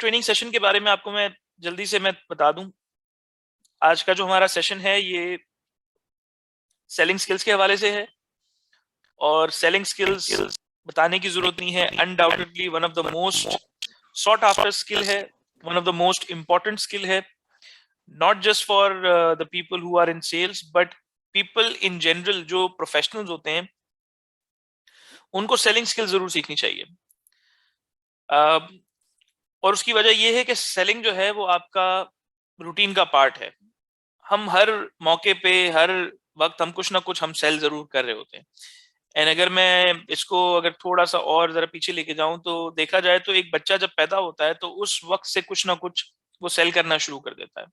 Training session के बारे में आपको मैं जल्दी से मैं बता दूं। आज का जो हमारा सेशन है ये सेलिंग स्किल्स के हवाले से है और सेलिंग स्किल्स बताने की जरूरत नहीं है। Undoubtedly one of the most sought after skill है, one of the most important skill है, not just for the people who are in sales but people in general. जो प्रोफेशनल्स होते हैं उनको सेलिंग स्किल जरूर सीखनी चाहिए। और उसकी वजह यह है कि सेलिंग जो है वो आपका रूटीन का पार्ट है। हम हर मौके पे हर वक्त हम कुछ ना कुछ हम सेल जरूर कर रहे होते हैं। एंड अगर मैं इसको अगर थोड़ा सा और जरा पीछे लेके जाऊं तो देखा जाए तो एक बच्चा जब पैदा होता है तो उस वक्त से कुछ ना कुछ वो सेल करना शुरू कर देता है।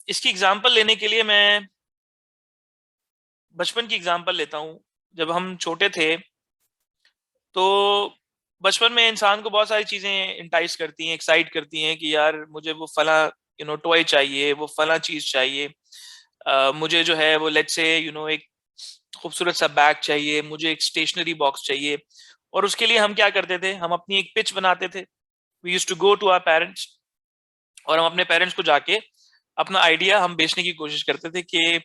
इसकी एग्जांपल लेने के लिए मैं बचपन की एग्जांपल लेता हूं। जब हम छोटे थे तो बचपन में इंसान को बहुत सारी चीजें इंटाइस करती हैं, एक्साइट करती हैं कि यार मुझे वो फला टॉय चाहिए, वो फला चीज चाहिए। मुझे जो है वो लेट्स से एक खूबसूरत सा बैग चाहिए, मुझे एक स्टेशनरी बॉक्स चाहिए। और उसके लिए हम क्या करते थे, हम अपनी एक पिच बनाते थे। We used to go to our parents और हम अपने पेरेंट्स को जाके अपना आइडिया हम बेचने की कोशिश करते थे कि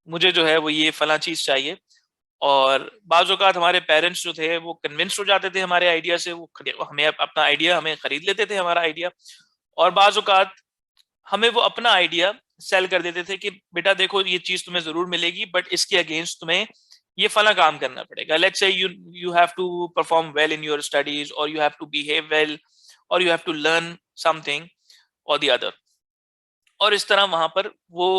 मुझे जो है वो ये फला चीज चाहिए। और बाज़ औक़ात हमारे पेरेंट्स जो थे वो कन्विंस्ड हो जाते थे हमारे आइडिया से, वो हमें अपना आइडिया हमें खरीद लेते थे हमारा आइडिया। और बाज़ औक़ात हमें वो अपना आइडिया सेल कर देते थे कि बेटा देखो ये चीज तुम्हें जरूर मिलेगी बट इसके अगेंस्ट तुम्हें ये फला काम करना पड़ेगा। Let's say you have to perform well in your studies और you have to behave well और you have to learn something or the other. और इस तरह वहां पर वो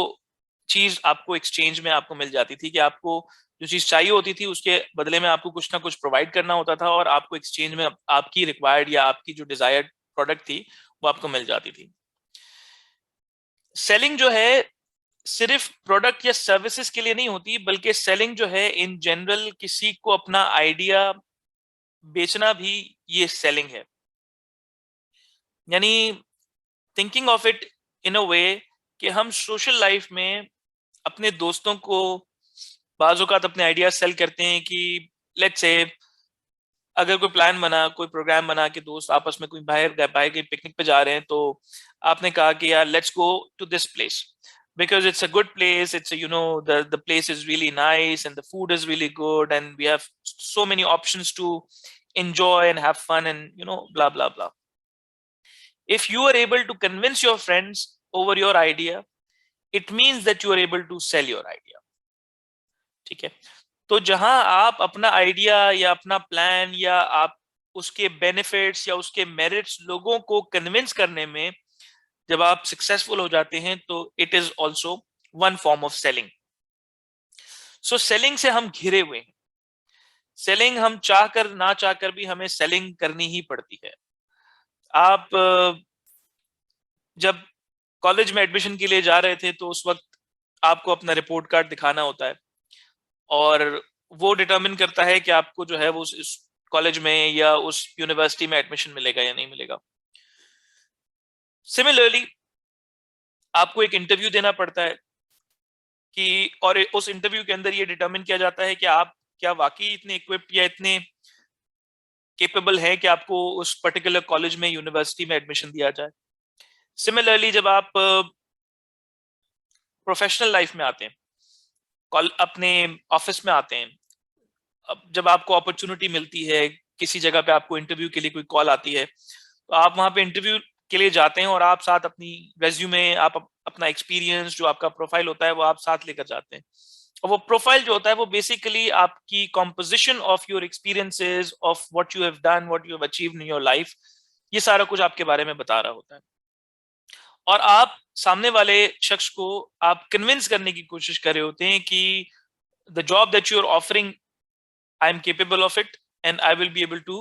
चीज आपको एक्सचेंज में आपको मिल जाती थी कि आपको जो चीज चाहिए होती थी उसके बदले में आपको कुछ ना कुछ प्रोवाइड करना होता था और आपको एक्सचेंज में आपकी रिक्वायर्ड या आपकी जो डिजायर्ड प्रोडक्ट थी वो आपको मिल जाती थी। सेलिंग जो है सिर्फ प्रोडक्ट या सर्विसेज के लिए नहीं होती, बल्कि सेलिंग जो है इन जनरल किसी को अपना आइडिया बेचना भी ये सेलिंग है। यानी थिंकिंग ऑफ इट इन अ वे कि हम सोशल लाइफ में अपने दोस्तों को बाज़ औक़ात अपने आइडिया सेल करते हैं कि लेट्स से अगर कोई प्लान बना, कोई प्रोग्राम बना कि दोस्त आपस में कोई बाहर बाहर कहीं पिकनिक पे जा रहे हैं, तो आपने कहा कि यार let's go to this place because it's a good place. It's a, the place is really nice and the food is really good and we have so many options to enjoy and have fun and blah blah blah. If you are able to convince your friends over your idea, it means that you are able to sell your idea. ठीक है? तो जहां आप अपना idea या अपना plan या आप उसके बेनिफिट्स या उसके मेरिट्स लोगों को कन्विंस करने में जब आप सक्सेसफुल हो जाते हैं तो it is also one form of selling. So selling से हम घिरे हुए हैं। सेलिंग हम चाहकर ना चाहकर भी हमें सेलिंग करनी ही पड़ती है। आप जब कॉलेज में एडमिशन के लिए जा रहे थे तो उस वक्त आपको अपना रिपोर्ट कार्ड दिखाना होता है और वो डिटरमिन करता है कि आपको जो है वो उस कॉलेज में या उस यूनिवर्सिटी में एडमिशन मिलेगा या नहीं मिलेगा। सिमिलरली आपको एक इंटरव्यू देना पड़ता है कि और उस इंटरव्यू के अंदर ये डिटरमिन किया जाता है कि आप क्या वाकई इतने इक्विप्ड या इतने केपेबल हैं कि आपको उस पर्टिकुलर कॉलेज में यूनिवर्सिटी में एडमिशन दिया जाए। सिमिलरली जब आप प्रोफेशनल लाइफ में आते हैं, अपने ऑफिस में आते हैं, अब जब आपको अपॉर्चुनिटी मिलती है किसी जगह पे, आपको इंटरव्यू के लिए कोई कॉल आती है तो आप वहां पे इंटरव्यू के लिए जाते हैं और आप साथ अपनी रेज्यूमे, आप अपना एक्सपीरियंस जो आपका प्रोफाइल होता है वो आप साथ लेकर जाते हैं। और वो प्रोफाइल जो होता है वो बेसिकली आपकी composition of your experiences, of what you have done, what you have achieved in your life, ये सारा कुछ आपके बारे में बता रहा होता है। और आप सामने वाले शख्स को आप कन्विंस करने की कोशिश कर रहे होते हैं कि the job that you are offering, I am capable of it and I will be able to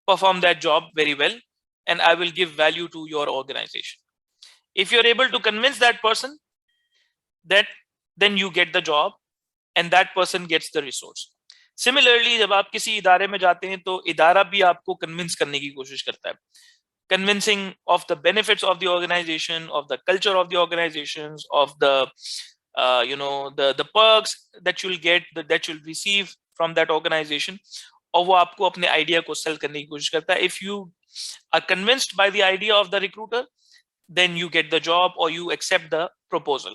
perform that job very well and I will give value to your organization. If you're able to convince that person, that then you get the job and that person gets the resource. Similarly, जब आप किसी इदारे में जाते हैं तो इदारा भी आपको कन्विंस करने की कोशिश करता है, convincing of the benefits of the organization, of the culture of the organizations, of the the perks that you'll get, that you'll receive from that organization, और वो आपको अपने आइडिया को सेल करने की कोशिश करता है। If you are convinced by the idea of the recruiter, then you get the job or you accept the proposal.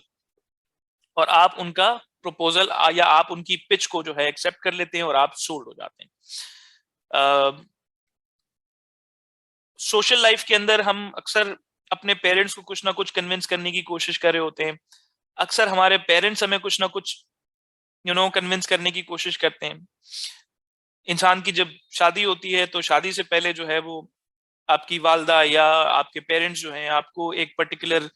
और आप उनका प्रपोजल या आप उनकी पिच को जो है एक्सेप्ट कर लेते हैं और आप सोल्ड हो जाते हैं। सोशल लाइफ के अंदर हम अक्सर अपने पेरेंट्स को कुछ ना कुछ कन्विंस करने की कोशिश कर रहे होते हैं। अक्सर हमारे पेरेंट्स हमें कुछ ना कुछ कन्विंस करने की कोशिश करते हैं। इंसान की जब शादी होती है तो शादी से पहले जो है वो आपकी वालदा या आपके पेरेंट्स जो हैं आपको एक पर्टिकुलर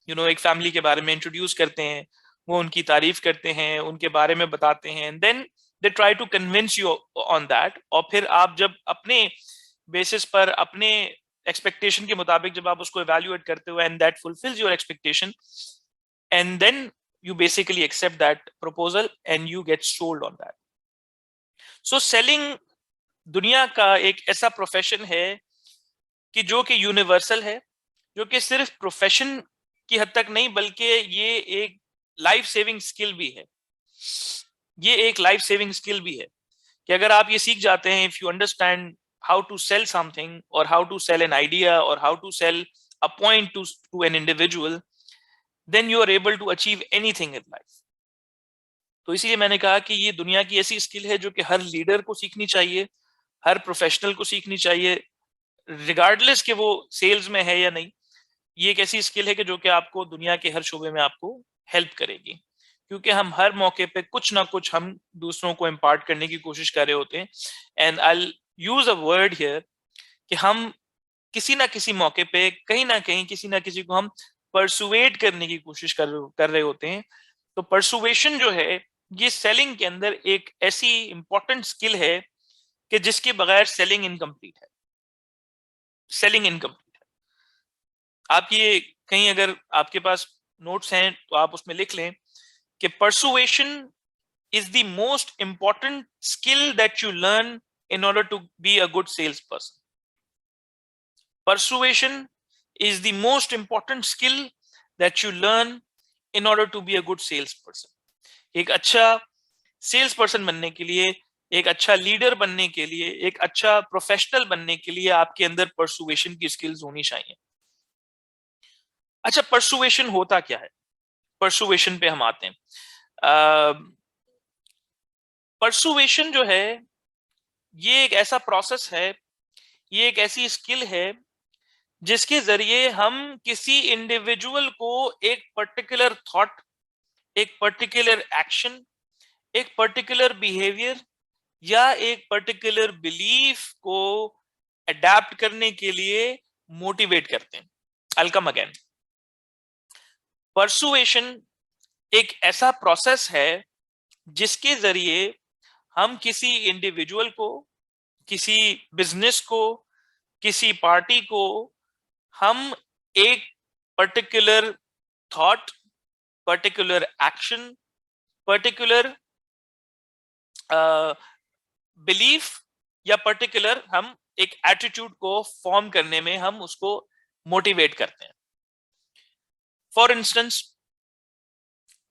एक फैमिली के बारे में इंट्रोड्यूस करते हैं, वो उनकी तारीफ करते हैं, उनके बारे में बताते हैं, and then they try to convince you on that. और फिर आप जब अपने बेसिस पर अपने एक्सपेक्टेशन के मुताबिक जब आप उसको इवैल्यूएट करते हो and that fulfils your expectation, and then you basically accept that proposal and you get sold on that. So selling दुनिया का एक ऐसा प्रोफेशन है कि जो कि यूनिवर्सल है, जो कि सिर्फ प्रोफेशन की हद तक नहीं बल्कि ये एक लाइफ सेविंग स्किल भी है। ये एक लाइफ सेविंग स्किल भी है कि अगर आप ये सीख जाते हैं, if you understand how to sell something और how to sell an idea और how to sell a point to an individual, then you are able to achieve anything in life. तो इसीलिए मैंने कहा कि ये दुनिया की ऐसी स्किल है जो कि हर लीडर को सीखनी चाहिए, हर प्रोफेशनल को सीखनी चाहिए, रिगार्डलेस कि वो सेल्स में है या नहीं। ये एक ऐसी स्किल है कि जो कि आपको दुनिया के हर शोबे में आपको हेल्प करेगी, क्योंकि हम हर मौके पे कुछ ना कुछ हम दूसरों को इम्पार्ट करने की कोशिश कर रहे होते हैं। And I use a word here कि हम किसी ना किसी मौके पे कहीं ना कहीं किसी ना किसी को हम परसुएट करने की कोशिश कर रहे होते हैं। तो परसुएशन जो है ये सेलिंग के अंदर एक ऐसी इंपॉर्टेंट स्किल है कि जिसके बगैर सेलिंग इनकम्प्लीट है। सेलिंग इनकम्प्लीट है। आप ये कहीं अगर आपके पास नोट्स हैं तो आप उसमें लिख लें कि persuasion is the most important skill that you learn in order to be a good salesperson. Persuasion is the most important skill that you learn in order to be a good salesperson. एक अच्छा sales person बनने के लिए, एक अच्छा leader बनने के लिए, एक अच्छा प्रोफेशनल बनने के लिए आपके अंदर परसुएशन की स्किल्स होनी चाहिए। अच्छा, परसुएशन होता क्या है? परसुएशन पे हम आते हैं। परसुएशन जो है ये एक ऐसा प्रोसेस है, ये एक ऐसी स्किल है जिसके जरिए हम किसी इंडिविजुअल को एक पर्टिकुलर थॉट, एक पर्टिकुलर एक्शन, एक पर्टिकुलर बिहेवियर या एक पर्टिकुलर बिलीफ को अडेप्ट करने के लिए मोटिवेट करते हैं। I'll come again. परसुएशन एक ऐसा प्रोसेस है जिसके जरिए हम किसी इंडिविजुअल को, किसी बिजनेस को, किसी पार्टी को हम एक particular thought, particular action, particular belief या पर्टिकुलर हम एक एटीट्यूड को फॉर्म करने में हम उसको मोटिवेट करते हैं। फॉर इंस्टेंस,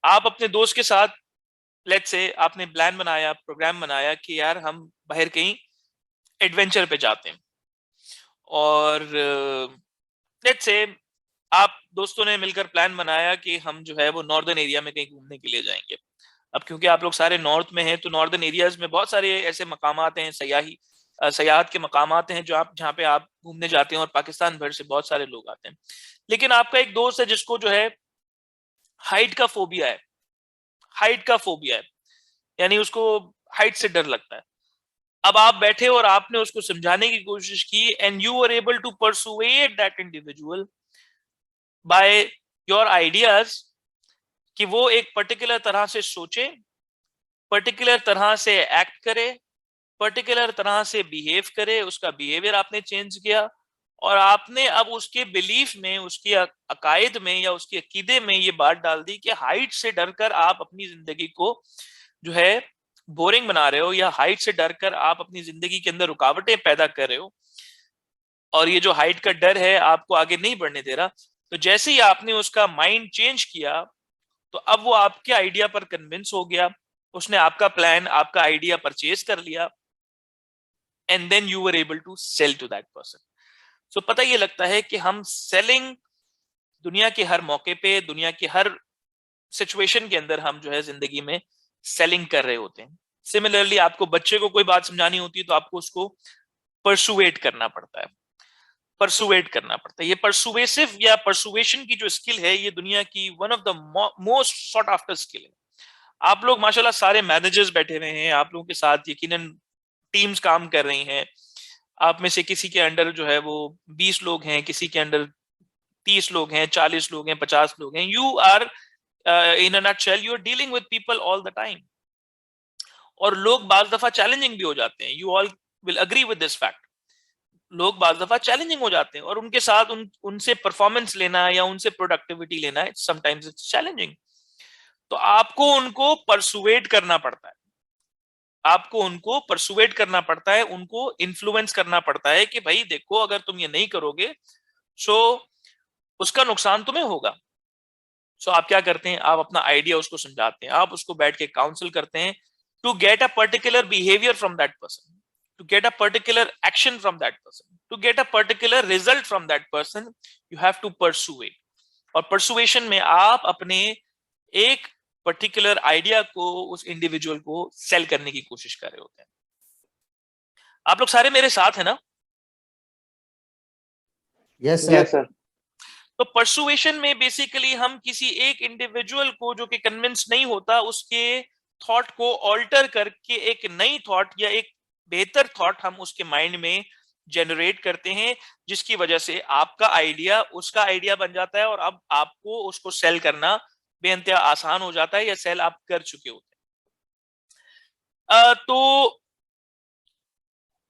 आप अपने दोस्त के साथ लेट्स से आपने प्लान बनाया, प्रोग्राम बनाया कि यार हम बाहर कहीं एडवेंचर पे जाते हैं, और लेट्स से आप दोस्तों ने मिलकर प्लान बनाया कि हम जो है वो नॉर्दर्न एरिया में कहीं घूमने के लिए जाएंगे। अब क्योंकि आप लोग सारे नॉर्थ में हैं तो नॉर्दर्न एरियाज में बहुत सारे ऐसे मकामात हैं, सयाहत के मकामात हैं जो आप जहाँ पे आप घूमने जाते हैं और पाकिस्तान भर से बहुत सारे लोग आते हैं। लेकिन आपका एक दोस्त है जिसको जो है हाइट का फोबिया है, हाइट का फोबिया है, यानी उसको हाइट से डर लगता है। अब आप बैठे और आपने उसको समझाने की कोशिश की and you are able to persuade that individual by your ideas कि वो एक पर्टिकुलर तरह से सोचे, पर्टिकुलर तरह से एक्ट करे, पर्टिकुलर तरह से बिहेव करे। उसका बिहेवियर आपने चेंज किया और आपने अब उसके बिलीफ में, उसकी अकायद में या उसके अकीदे में ये बात डाल दी कि हाइट से डरकर आप अपनी जिंदगी को जो है बोरिंग बना रहे हो, या हाइट से डरकर आप अपनी जिंदगी के अंदर रुकावटें पैदा कर रहे हो, और ये जो हाइट का डर है आपको आगे नहीं बढ़ने दे रहा। तो जैसे ही आपने उसका माइंड चेंज किया तो अब वो आपके आइडिया पर कन्विंस हो गया, उसने आपका प्लान, आपका आइडिया परचेज कर लिया, and then you were able to sell to that person. So पता ये लगता है कि हम सेलिंग दुनिया के हर मौके पे, दुनिया के हर सिचुएशन के अंदर हम जो है जिंदगी में सेलिंग कर रहे होते हैं। सिमिलरली आपको बच्चे को कोई बात समझानी होती है तो आपको उसको परसुएट करना पड़ता है, परसुएट करना पड़ता है। ये परसुएसिव या परसुएशन की जो स्किल है, ये दुनिया की one of the most sought after skill है। आप लोग माशाल्लाह सारे मैनेजर्स बैठे हुए हैं, आप लोगों के साथ यकीनन टीम्स काम कर रही हैं। आप में से किसी के अंडर जो है वो 20 लोग हैं, किसी के अंडर 30 लोग हैं, 40 लोग हैं, 50 लोग हैं। You are in a nutshell you are dealing with people all the time. और लोग बाज दफा चैलेंजिंग भी हो जाते हैं। You all will agree with this fact. लोग बाज दफा चैलेंजिंग हो जाते हैं और उनके साथ उनसे परफॉर्मेंस लेना या उनसे प्रोडक्टिविटी लेना समटाइम्स इट्स चैलेंजिंग। तो आपको उनको परसुएट करना पड़ता है, आपको उनको परसुएट करना पड़ता है, उनको इन्फ्लुएंस करना पड़ता है कि भाई देखो, अगर तुम ये नहीं करोगे सो उसका नुकसान तुम्हें होगा। सो आप क्या करते हैं, आप अपना आइडिया उसको समझाते हैं, आप उसको बैठ के काउंसिल करते हैं to get a particular behaviour from that person, to get a particular action from that person, to get a particular result from that person, you have to persuade। और persuasion में आप अपने एक पर्टिकुलर आइडिया को उस individual को cell करने की कोशिश कर रहे होते हैं। आप लोग सारे मेरे साथ हैं ना? Yes yes sir. सर। तो परसुएशन में बेसिकली हम किसी एक इंडिविजुअल को जो कि कन्विंस नहीं होता, उसके थॉट को ऑल्टर करके एक नई थॉट या एक बेहतर थॉट हम उसके माइंड में जनरेट करते हैं, जिसकी वजह से आपका आइडिया उसका आइडिया बन जाता है और अब आपको उसको सेल करना बेअंतहा आसान हो जाता है, या सेल आप कर चुके होते हैं। तो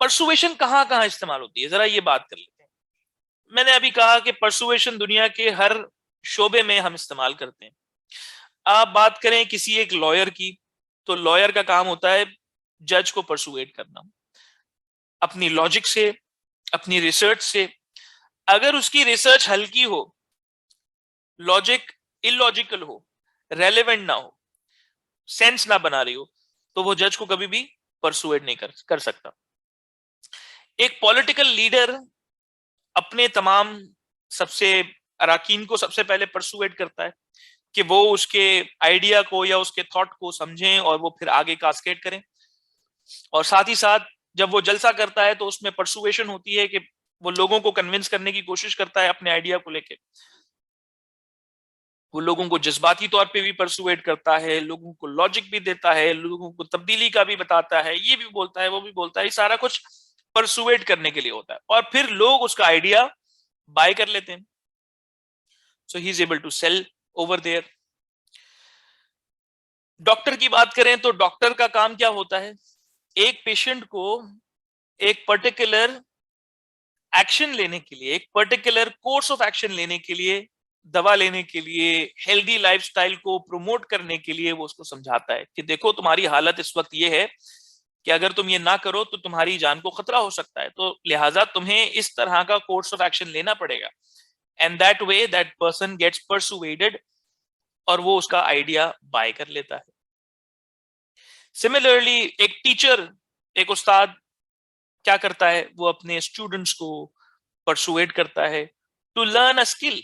परसुएशन कहां कहां इस्तेमाल होती है, जरा ये बात कर लेते हैं। मैंने अभी कहा कि परसुएशन दुनिया के हर शोबे में हम इस्तेमाल करते हैं। आप बात करें किसी एक लॉयर की, तो लॉयर का काम होता है जज को परसुएट करना अपनी लॉजिक से, अपनी रिसर्च से। अगर उसकी रिसर्च हल्की हो, लॉजिक इलॉजिकल हो, रेलेवेंट ना हो, सेंस ना बना रही हो, तो वो जज को कभी भी परसुएट नहीं कर सकता। एक पॉलिटिकल लीडर अपने तमाम सबसे अराकीन को सबसे पहले परसुएट करता है कि वो उसके आइडिया को या उसके थॉट को समझें और वो फिर आगे कास्केड करें। और साथ ही साथ जब वो जलसा करता है तो उसमें परसुएशन होती है कि वो लोगों को कन्विंस करने की कोशिश करता है अपने आइडिया को लेके। वो लोगों को जज्बाती तौर पे भी परसुएट करता है, लोगों को लॉजिक भी देता है, लोगों को तब्दीली का भी बताता है, ये भी बोलता है, वो भी बोलता है। ये सारा कुछ परसुएट करने के लिए होता है और फिर लोग उसका आइडिया बाय कर लेते हैं। So he is able to sell over there. Doctor की बात करें तो डॉक्टर का काम क्या होता है, एक पेशेंट को एक पर्टिकुलर एक्शन लेने के लिए, एक पर्टिकुलर कोर्स ऑफ एक्शन लेने के लिए, दवा लेने के लिए, हेल्दी लाइफस्टाइल को प्रमोट करने के लिए वो उसको समझाता है कि देखो तुम्हारी हालत इस वक्त ये है कि अगर तुम ये ना करो तो तुम्हारी जान को खतरा हो सकता है, तो लिहाजा तुम्हें इस तरह का कोर्स ऑफ एक्शन लेना पड़ेगा। And that way that person gets persuaded और वो उसका आइडिया बाय कर लेता है। सिमिलरली एक टीचर, एक उस्ताद क्या करता है, वो अपने स्टूडेंट्स को परसुएट करता है to learn a skill,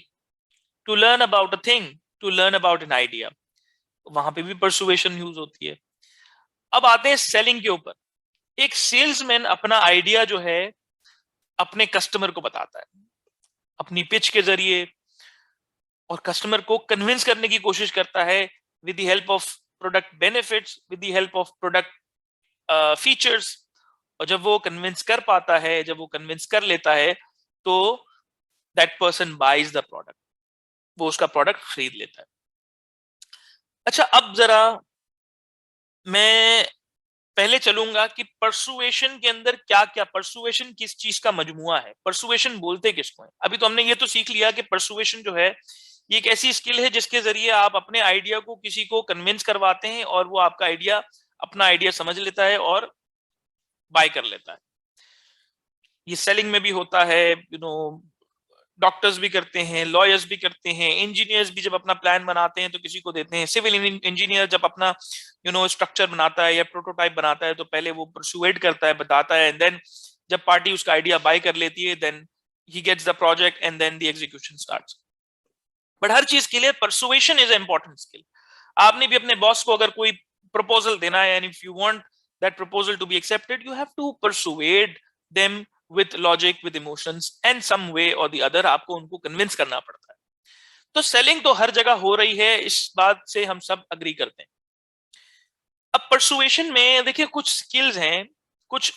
to learn about a thing, to learn about an idea. वहां पे भी परसुएशन यूज होती है। अब आते हैं सेलिंग के ऊपर। एक सेल्समैन अपना आइडिया जो है अपने कस्टमर को बताता है अपनी पिच के जरिए, और कस्टमर को कन्विंस करने की कोशिश करता है with the help of product benefits, with the help of product features. और जब वो कन्विंस कर पाता है, जब वो कन्विंस कर लेता है, तो that person buys the product, वो उसका प्रोडक्ट खरीद लेता है। अच्छा, अब जरा मैं पहले चलूंगा कि परसुएशन के अंदर क्या क्या, परसुएशन किस चीज का मजमुआ है, परसुएशन बोलते किसको है। अभी तो हमने ये तो सीख लिया कि परसुएशन जो है ये एक ऐसी स्किल है जिसके जरिए आप अपने आइडिया को किसी को कन्विंस करवाते हैं और वो आपका आइडिया, अपना आइडिया समझ लेता है और बाय कर लेता है। ये सेलिंग में भी होता है, डॉक्टर्स भी करते हैं, लॉयर्स भी करते हैं, इंजीनियर्स भी जब अपना प्लान बनाते हैं तो किसी को देते हैं। सिविल इंजीनियर जब अपना स्ट्रक्चर बनाता है या प्रोटोटाइप बनाता है तो पहले वो परसुएट करता है, बताता है, एंड देन जब पार्टी उसका आइडिया बाय कर लेती है, then he gets the project and then the execution starts. But हर चीज के लिए परसुएशन इज इंपॉर्टेंट स्किल. आपने भी अपने बॉस को अगर कोई प्रपोजल देना है, and if you want that proposal to be accepted, you have to persuade them with logic, with emotions, and some way or the other आपको उनको कन्विंस करना पड़ता है. तो सेलिंग तो हर जगह हो रही है, इस बात से हम सब अग्री करते हैं. अब परसुएशन में देखिए कुछ स्किल्स हैं, कुछ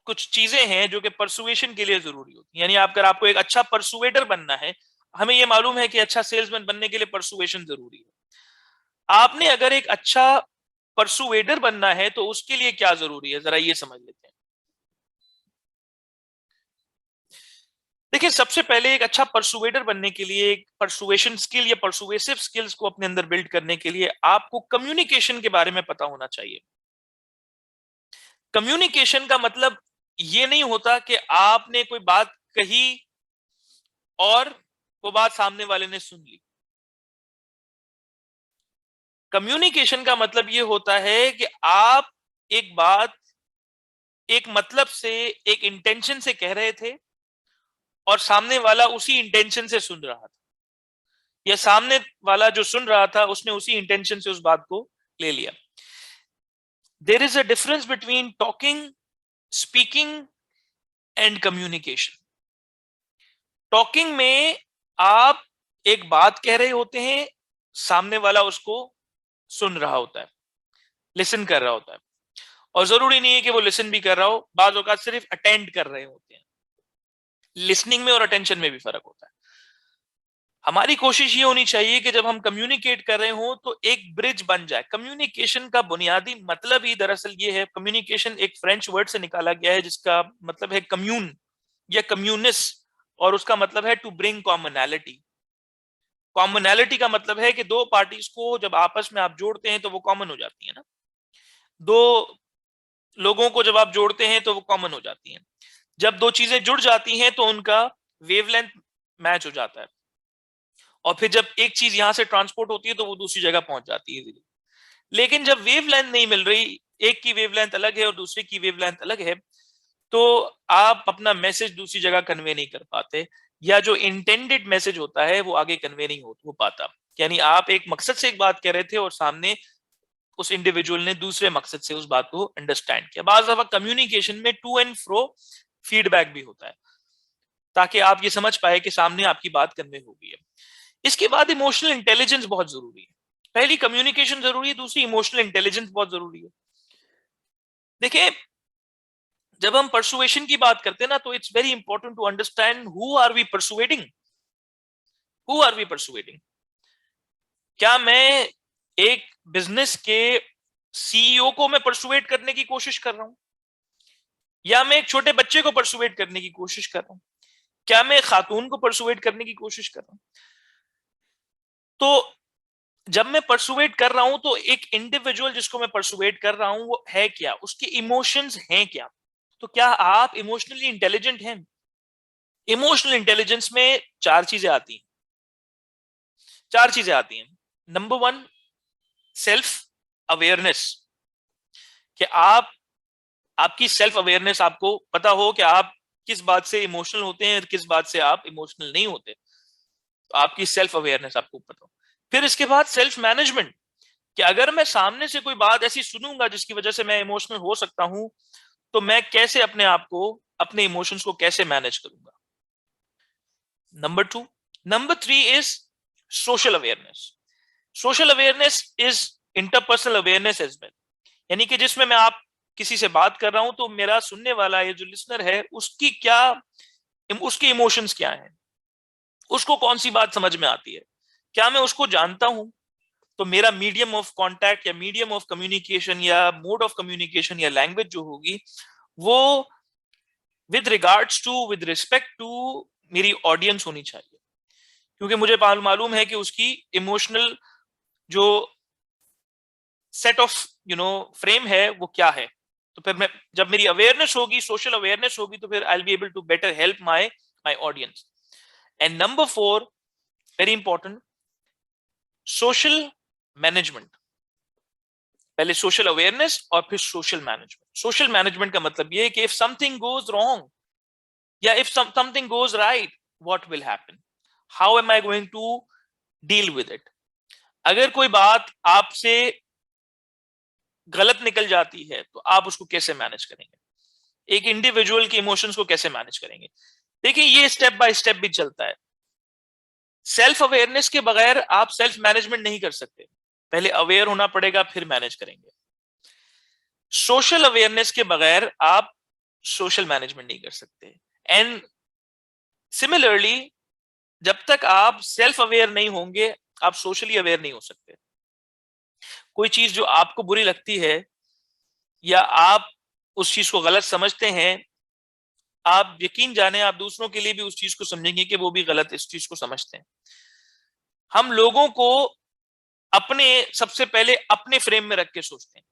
कुछ चीजें हैं जो कि परसुएशन के लिए जरूरी होती है. यानी अगर आपको एक अच्छा परसुएटर बनना है, हमें यह मालूम है कि अच्छा सेल्समैन बनने के लिए परसुएशन जरूरी है. आपने अगर एक अच्छा परसुएडर बनना है तो उसके लिए क्या जरूरी है, जरा ये समझ लेते हैं. देखिए सबसे पहले एक अच्छा परसुएडर बनने के लिए, एक परसुएशन स्किल या परसुएसिव स्किल्स को अपने अंदर बिल्ड करने के लिए आपको कम्युनिकेशन के बारे में पता होना चाहिए. कम्युनिकेशन का मतलब ये नहीं होता कि आपने कोई बात कही और वो बात सामने वाले ने सुन ली. कम्युनिकेशन का मतलब ये होता है कि आप एक बात एक मतलब से, एक इंटेंशन से कह रहे थे और सामने वाला उसी इंटेंशन से सुन रहा था, या सामने वाला जो सुन रहा था उसने उसी इंटेंशन से उस बात को ले लिया. There is a difference between talking, speaking and communication. Talking में आप एक बात कह रहे होते हैं, सामने वाला उसको सुन रहा होता है, लिसन कर रहा होता है, और जरूरी नहीं है कि वो लिसन भी कर रहा हो, बाज़ औक़ात सिर्फ अटेंड कर रहे होते हैं. लिसनिंग में और अटेंशन में भी फर्क होता है. हमारी कोशिश ये होनी चाहिए कि जब हम कम्युनिकेट कर रहे हो तो एक ब्रिज बन जाए. कम्युनिकेशन का बुनियादी मतलब ही दरअसल ये है, कम्युनिकेशन एक फ्रेंच वर्ड से निकाला गया है जिसका मतलब है कम्यून या कम्यूनिस, और उसका मतलब है टू ब्रिंग कॉमनैलिटी. कॉमनैलिटी का मतलब है कि दो पार्टीज को जब आपस में आप जोड़ते हैं तो वो कॉमन हो जाती है ना. दो लोगों को जब आप जोड़ते हैं तो वो कॉमन हो जाती हैं. जब दो चीजें जुड़ जाती हैं तो उनका वेवलेंथ मैच हो जाता है, और फिर जब एक चीज यहां से ट्रांसपोर्ट होती है तो वो दूसरी जगह पहुंच जाती है. लेकिन जब वेवलेंथ नहीं मिल रही, एक की वेवलेंथ अलग है और दूसरे की वेवलेंथ अलग है, तो आप अपना मैसेज दूसरी जगह कन्वे नहीं कर पाते, या जो इंटेंडेड मैसेज होता है वो आगे कन्वे नहीं हो पाता. यानी आप एक मकसद से एक बात कह रहे थे और सामने उस इंडिविजुअल ने दूसरे मकसद से उस बात को अंडरस्टैंड किया. बाज़ दफा कम्युनिकेशन में टू एंड फ्रो फीडबैक भी होता है ताकि आप ये समझ पाए कि सामने आपकी बात कन्वे हो गई है. इसके बाद इमोशनल इंटेलिजेंस बहुत जरूरी है. पहली कम्युनिकेशन जरूरी है, दूसरी इमोशनल इंटेलिजेंस बहुत जरूरी है. देखिए जब हम परसुएशन की बात करते हैं ना, तो it's very important to understand who are we persuading. Who are we persuading? क्या मैं एक बिजनेस के सीईओ को मैं परसुएट करने की कोशिश कर रहा हूं, या मैं एक छोटे बच्चे को परसुएट करने की कोशिश कर रहा हूं? क्या मैं खातून को परसुएट करने की कोशिश कर रहा हूं? तो जब मैं परसुएट कर रहा हूं तो एक इंडिविजुअल जिसको मैं परसुएट कर रहा हूं वो है क्या, उसके इमोशंस हैं क्या. तो क्या आप इमोशनली इंटेलिजेंट हैं? इमोशनल इंटेलिजेंस में चार चीजें आती हैं. चार चीजें आती हैं. Number one, self awareness. कि आप, आपकी सेल्फ अवेयरनेस, आपको पता हो कि आप किस बात से इमोशनल होते हैं और किस बात से आप इमोशनल नहीं होते. तो आपकी सेल्फ अवेयरनेस आपको पता हो. फिर इसके बाद सेल्फ मैनेजमेंट, कि अगर मैं सामने से कोई बात ऐसी सुनूंगा जिसकी वजह से मैं इमोशनल हो सकता हूं, तो मैं कैसे अपने आप को, अपने इमोशंस को कैसे मैनेज करूंगा. Number two. Number three is social awareness. Social awareness is interpersonal awareness as well. यानी कि जिसमें मैं आप किसी से बात कर रहा हूं तो मेरा सुनने वाला ये जो लिसनर है उसकी क्या, उसके इमोशंस क्या हैं, उसको कौन सी बात समझ में आती है, क्या मैं उसको जानता हूं. तो मेरा मीडियम ऑफ कांटेक्ट या मीडियम ऑफ कम्युनिकेशन या मोड ऑफ कम्युनिकेशन या लैंग्वेज जो होगी वो with regards to, with respect to मेरी ऑडियंस होनी चाहिए, क्योंकि मुझे मालूम है कि उसकी इमोशनल जो सेट ऑफ फ्रेम है वो क्या है. तो फिर मैं, जब मेरी अवेयरनेस होगी, सोशल अवेयरनेस होगी, तो फिर I will be able to better help my my audience. And number four, very important, social management. पहले सोशल अवेयरनेस और फिर सोशल मैनेजमेंट. सोशल मैनेजमेंट का मतलब ये है कि इफ समथिंग गोज रॉन्ग, या if something goes right, what will happen? How am I going to deal with it? अगर कोई बात आपसे गलत निकल जाती है तो आप उसको कैसे मैनेज करेंगे? एक इंडिविजुअल के इमोशंस को कैसे मैनेज करेंगे? देखिए, ये स्टेप बाय स्टेप भी चलता है। सेल्फ अवेयरनेस के बगैर आप सेल्फ मैनेजमेंट नहीं कर सकते। पहले अवेयर होना पड़ेगा, फिर मैनेज करेंगे। सोशल अवेयरनेस के बगैर आप सोशल मैनेजमेंट नहीं कर सकते। एंड सिमिलरली, जब तक आप सेल्फ अवेयर नहीं होंगे, आप सोशली अवेयर नहीं हो सकते। कोई चीज जो आपको बुरी लगती है या आप उस चीज को गलत समझते हैं, आप यकीन जाने आप दूसरों के लिए भी उस चीज को समझेंगे कि वो भी गलत इस चीज को समझते हैं। हम लोगों को अपने सबसे पहले अपने फ्रेम में रख के सोचते हैं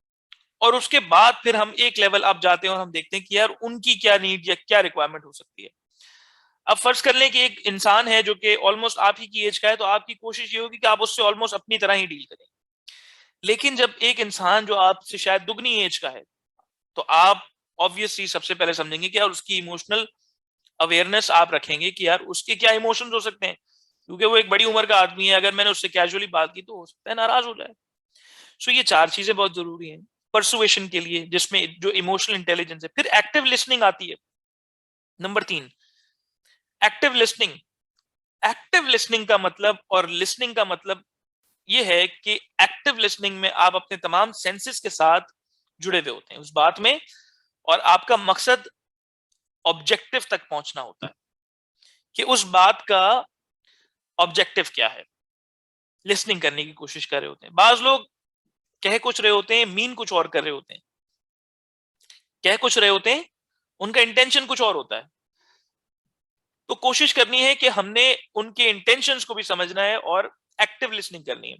और उसके बाद फिर हम एक लेवल अप जाते हैं और हम देखते हैं कि यार उनकी क्या नीड या क्या रिक्वायरमेंट हो सकती है। अब फर्ज कर लें कि एक इंसान है जो कि ऑलमोस्ट आप ही की एज का है, तो आपकी कोशिश ये होगी कि आप उससे ऑलमोस्ट अपनी तरह ही डील करें। लेकिन जब एक इंसान जो आपसे शायद दुगनी एज का है, तो आप ऑब्वियसली सबसे पहले समझेंगे कि यार उसकी इमोशनल अवेयरनेस आप रखेंगे कि यार उसके क्या इमोशंस हो सकते हैं, क्योंकि वो एक बड़ी उम्र का आदमी है। अगर मैंने उससे कैजुअली बात की तो हो सकता है नाराज हो जाए। सो ये चार चीजें बहुत जरूरी हैं परसुएशन के लिए, जिसमें जो इमोशनल इंटेलिजेंस है। फिर एक्टिव लिसनिंग आती है, number 3, active listening. Active listening का मतलब और लिसनिंग का मतलब ये है कि एक्टिव लिसनिंग में आप अपने तमाम सेंसेस के साथ जुड़े हुए होते हैं उस बात में, और आपका मकसद ऑब्जेक्टिव तक पहुंचना होता है कि उस बात का ऑब्जेक्टिव क्या है। लिसनिंग करने की कोशिश कर रहे होते हैं। बाज लोग कह कुछ रहे होते हैं, मीन कुछ और कर रहे होते हैं। कह कुछ रहे होते हैं, उनका इंटेंशन कुछ और होता है। तो कोशिश करनी है कि हमने उनके इंटेंशंस को भी समझना है और एक्टिव लिसनिंग करनी है।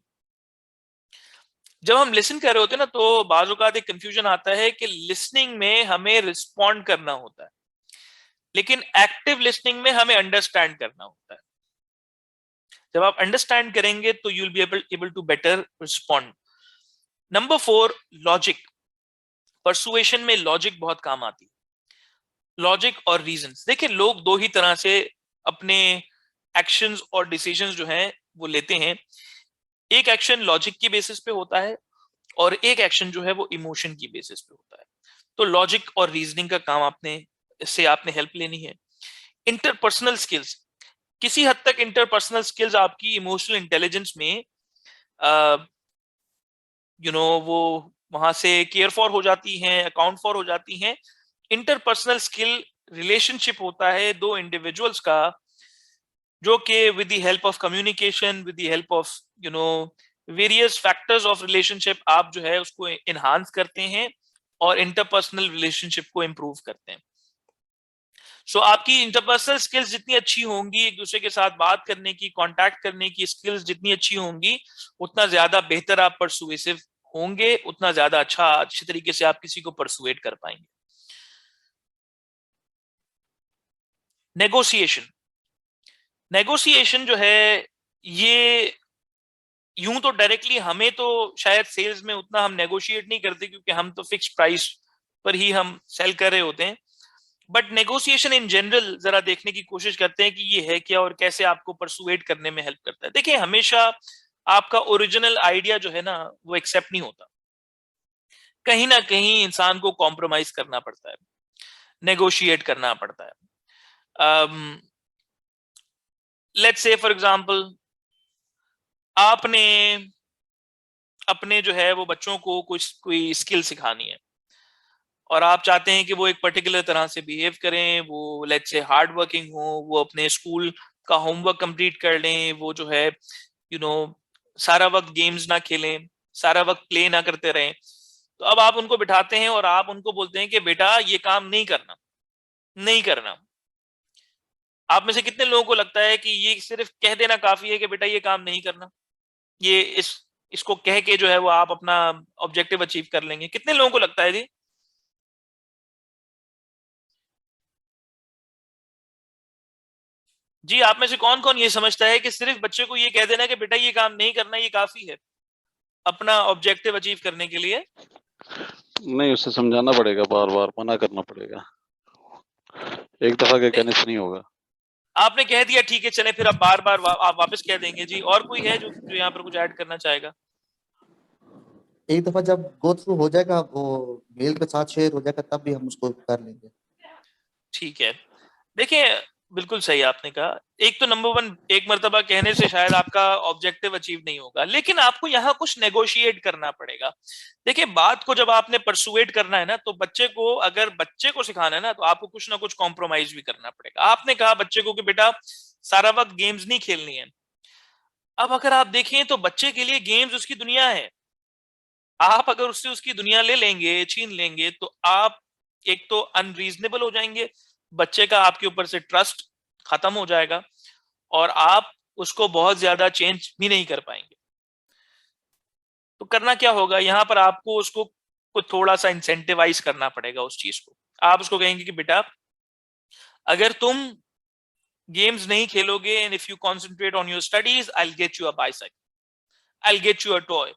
जब हम लिसन कर रहे होते हैं ना, तो बाज़ औक़ात एक कंफ्यूजन आता है कि लिसनिंग में हमें रिस्पॉन्ड करना होता है, लेकिन एक्टिव लिसनिंग में हमें अंडरस्टैंड करना होता है। जब आप अंडरस्टैंड करेंगे तो you will be able to better respond. Number 4, logic. Persuasion में लॉजिक बहुत काम आती है। लॉजिक और रीजंस। देखिए, लोग दो ही तरह से अपने एक्शंस और डिसीजंस जो हैं वो लेते हैं। एक एक्शन लॉजिक की बेसिस पे होता है और एक एक्शन जो है वो इमोशन की बेसिस पे होता है। तो लॉजिक और रीजनिंग का काम आपने इससे आपने हेल्प लेनी है। Interpersonal skills. किसी हद तक इंटरपर्सनल स्किल्स आपकी इमोशनल इंटेलिजेंस में वो वहां से केयर फॉर हो जाती हैं, अकाउंट फॉर हो जाती हैं। इंटरपर्सनल स्किल रिलेशनशिप होता है दो इंडिविजुअल्स का, जो कि with the help of communication, with the help of various factors of relationship आप जो है उसको एनहांस करते हैं और इंटरपर्सनल रिलेशनशिप को इंप्रूव करते हैं। सो आपकी इंटरपर्सनल स्किल्स जितनी अच्छी होंगी, एक दूसरे के साथ बात करने की, कांटेक्ट करने की स्किल्स जितनी अच्छी होंगी, उतना ज्यादा बेहतर आप परसुएसिव होंगे, उतना ज्यादा अच्छी तरीके से आप किसी को परसुएट कर पाएंगे। नेगोशिएशन। नेगोशिएशन जो है ये यूं तो डायरेक्टली हमें तो शायद सेल्स में उतना हम नेगोशिएट नहीं करते, क्योंकि हम तो फिक्स प्राइस पर ही हम सेल कर रहे होते हैं। बट नेगोशिएशन इन जनरल जरा देखने की कोशिश करते हैं कि ये है क्या और कैसे आपको परसुएट करने में हेल्प करता है। देखिए, हमेशा आपका ओरिजिनल आइडिया जो है ना वो एक्सेप्ट नहीं होता। कहीं ना कहीं इंसान को कॉम्प्रोमाइज करना पड़ता है, नेगोशिएट करना पड़ता है। लेट्स से फॉर एग्जांपल, आपने अपने जो है वो बच्चों को कोई स्किल सिखानी है और आप चाहते हैं कि वो एक पर्टिकुलर तरह से बिहेव करें, वो लेट्स से हार्ड वर्किंग हो, वो अपने स्कूल का होमवर्क कंप्लीट कर लें, वो जो है यू नो सारा वक्त गेम्स ना खेलें, सारा वक्त प्ले ना करते रहें। तो अब आप उनको बिठाते हैं और आप उनको बोलते हैं कि बेटा ये काम नहीं करना, नहीं करना। आप में से कितने लोगों को लगता है कि ये सिर्फ कह देना काफी है कि बेटा ये काम नहीं करना, ये इसको कह के जो है वो आप अपना ऑब्जेक्टिव अचीव कर लेंगे? कितने लोगों को लगता है जी? जी, आप में से कौन कौन ये समझता है कि सिर्फ बच्चे को ये कह देना कि बेटा ये काम नहीं करना, ये काफी है अपना ऑब्जेक्टिव अचीव करने के लिए? नहीं, उसे समझाना पड़ेगा, बार बार मना करना पड़ेगा। एक दफा के कहने से नहीं होगा। आपने कह दिया ठीक है चले, फिर अब बार बार आप वापस कह देंगे जी। और कोई है जो यहाँ पर कुछ ऐड करना चाहेगा? एक दफा जब गो थ्रू हो जाएगा, वो मेल के साथ शेयर हो जाएगा, तब भी हम उसको कर लेंगे। ठीक है, देखिए बिल्कुल सही आपने कहा। एक तो नंबर वन, एक मर्तबा कहने से शायद आपका ऑब्जेक्टिव अचीव नहीं होगा, लेकिन आपको यहाँ कुछ नेगोशिएट करना पड़ेगा। देखिए बात को जब आपने परसुएट करना है ना, तो बच्चे को, अगर बच्चे को सिखाना है ना, तो आपको कुछ ना कुछ कॉम्प्रोमाइज भी करना पड़ेगा। आपने कहा बच्चे को कि बेटा सारा वक्त गेम्स नहीं खेलनी है। अब अगर आप देखें तो बच्चे के लिए गेम्स उसकी दुनिया है। आप अगर उससे उसकी दुनिया ले लेंगे, छीन लेंगे, तो आप एक तो अनरीजनेबल हो जाएंगे, बच्चे का आपके ऊपर से ट्रस्ट खत्म हो जाएगा, और आप उसको बहुत ज्यादा चेंज भी नहीं कर पाएंगे। तो करना क्या होगा यहाँ पर, आपको उसको कुछ थोड़ा सा इंसेंटिवाइज करना पड़ेगा उस चीज को। आप उसको कहेंगे कि बेटा अगर तुम गेम्स नहीं खेलोगे, and if you concentrate on your studies, I will get you a bicycle, I will get you a toy,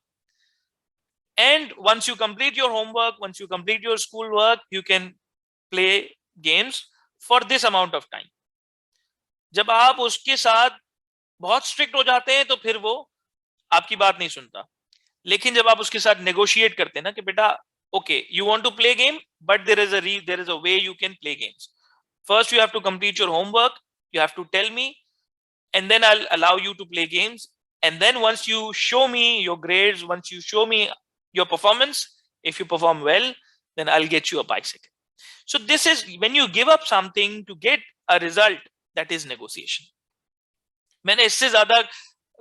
and once you complete your homework, once you complete your school work, you can play games for this amount of time. जब आप उसके साथ बहुत strict हो जाते हैं तो फिर वो आपकी बात नहीं सुनता। लेकिन जब आप उसके साथ नेगोशिएट करते हैं ना कि बेटा okay you want to play game, but there is a way you can play games. First you have to complete your homework, you have to tell me, and then I'll allow you to play games, and then once you show me your grades, once you show me your performance, if you perform well, then I'll get you a bicycle. So this is when you give up something to get a result, that is negotiation. मैंने इससे ज्यादा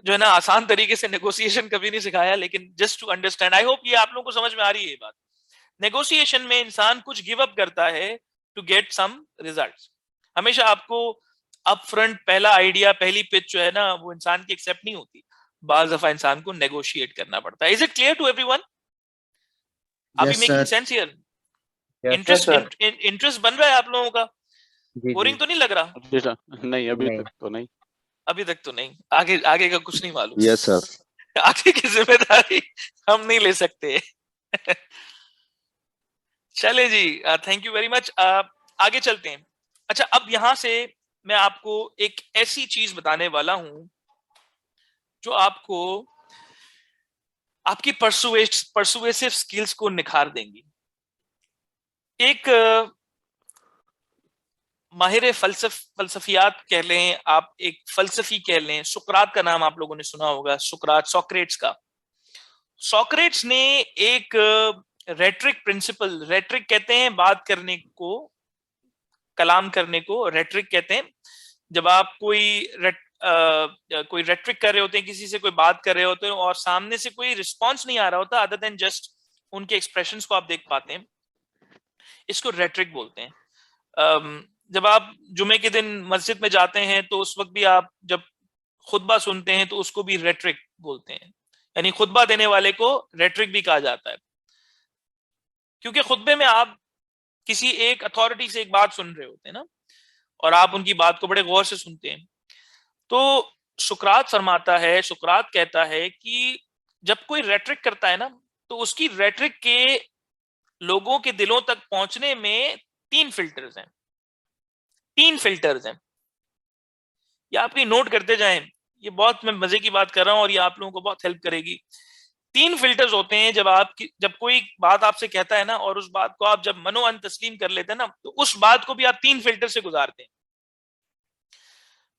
जो है ना आसान तरीके से negotiation कभी नहीं सिखाया, लेकिन just to understand, I hope ये आप लोगों को समझ में आ रही है ये बात। नेगोशिएशन में इंसान कुछ गिव अप करता है टू गेट सम रिजल्ट्स। हमेशा आपको अप फ्रंट पहला आइडिया, पहली पिच जो है ना, वो इंसान की एक्सेप्ट नहीं होती। बाज दफा इंसान को नेगोशिएट करना पड़ता है। Is it clear to everyone? Are we making sense here? Interest बन रहा है आप लोगों का? बोरिंग तो नहीं लग रहा? नहीं, अभी तक तो नहीं। अभी तक तो नहीं। आगे आगे का कुछ नहीं मालूम। Yes sir. आगे की जिम्मेदारी हम नहीं ले सकते। चले जी, थैंक यू वेरी मच। आगे चलते हैं। अच्छा, अब यहां से मैं आपको एक ऐसी चीज बताने वाला हूं जो आपको आपकी परसुएसिव स्किल्स को निखार देंगी। एक माहिर फलसफियात कह लें आप, एक फलसफी कह लें, सुकरात का नाम आप लोगों ने सुना होगा, सुकरात, सोक्रेट्स का। सोक्रेट्स ने एक रेट्रिक प्रिंसिपल, रेट्रिक कहते हैं बात करने को, कलाम करने को रेट्रिक कहते हैं। जब आप कोई रेट्रिक कर रहे होते हैं, किसी से कोई बात कर रहे होते हैं और सामने से कोई रिस्पॉन्स नहीं आ रहा होता अदर देन जस्ट उनके एक्सप्रेशंस को आप देख पाते हैं, इसको रेट्रिक बोलते हैं। जब आप जुमे के दिन मस्जिद में जाते हैं तो उस वक्त भी आप जब खुतबा सुनते हैं तो उसको भी रेट्रिक बोलते हैं, यानी खुतबा देने वाले को रेट्रिक भी कहा जाता है। क्योंकि खुतबे में आप किसी एक अथॉरिटी से एक बात सुन रहे होते हैं ना, और आप उनकी बात को बड़े गौर से सुनते हैं। तो सुकरात फरमाता है, सुकरात कहता है कि जब कोई रेट्रिक करता है ना, तो उसकी रेट्रिक के लोगों के दिलों तक पहुंचने में 3 फिल्टर्स हैं। 3 फिल्टर्स हैं, ये आप नोट करते जाएं। ये बहुत मैं मजे की बात कर रहा हूं और ये आप लोगों को बहुत हेल्प करेगी। 3 फिल्टर्स होते हैं जब कोई बात आपसे कहता है ना, और उस बात को आप जब मनोअन तस्लीम कर लेते हैं ना, तो उस बात को भी आप 3 फिल्टर से गुजारते हैं।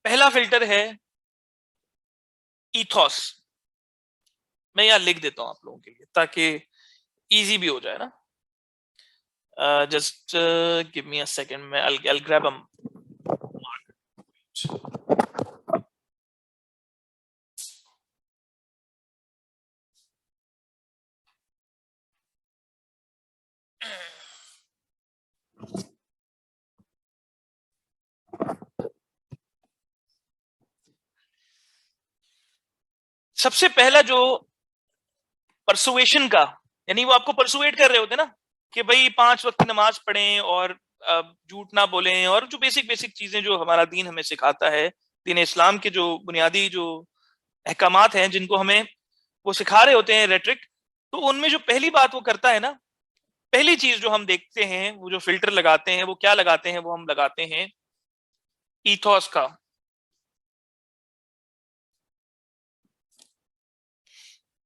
पहला फिल्टर है ईथोस। मैं यहां लिख देता हूं आप लोगों के लिए ताकि इजी भी हो जाए ना। Just give me a second, मैं I'll grab a mark. सबसे पहला जो परसुएशन का, यानी वो आपको परसुएट कर रहे होते ना कि भाई 5 वक्त की नमाज पढ़ें और झूठ ना बोलें, और जो बेसिक चीजें जो हमारा दीन हमें सिखाता है, दीन इस्लाम के जो बुनियादी जो अहकामात हैं जिनको हमें वो सिखा रहे होते हैं रेट्रिक। तो उनमें जो पहली बात वो करता है ना, पहली चीज जो हम देखते हैं, वो जो फिल्टर लगाते हैं, वो क्या लगाते हैं? वो हम लगाते हैं ईथॉस का।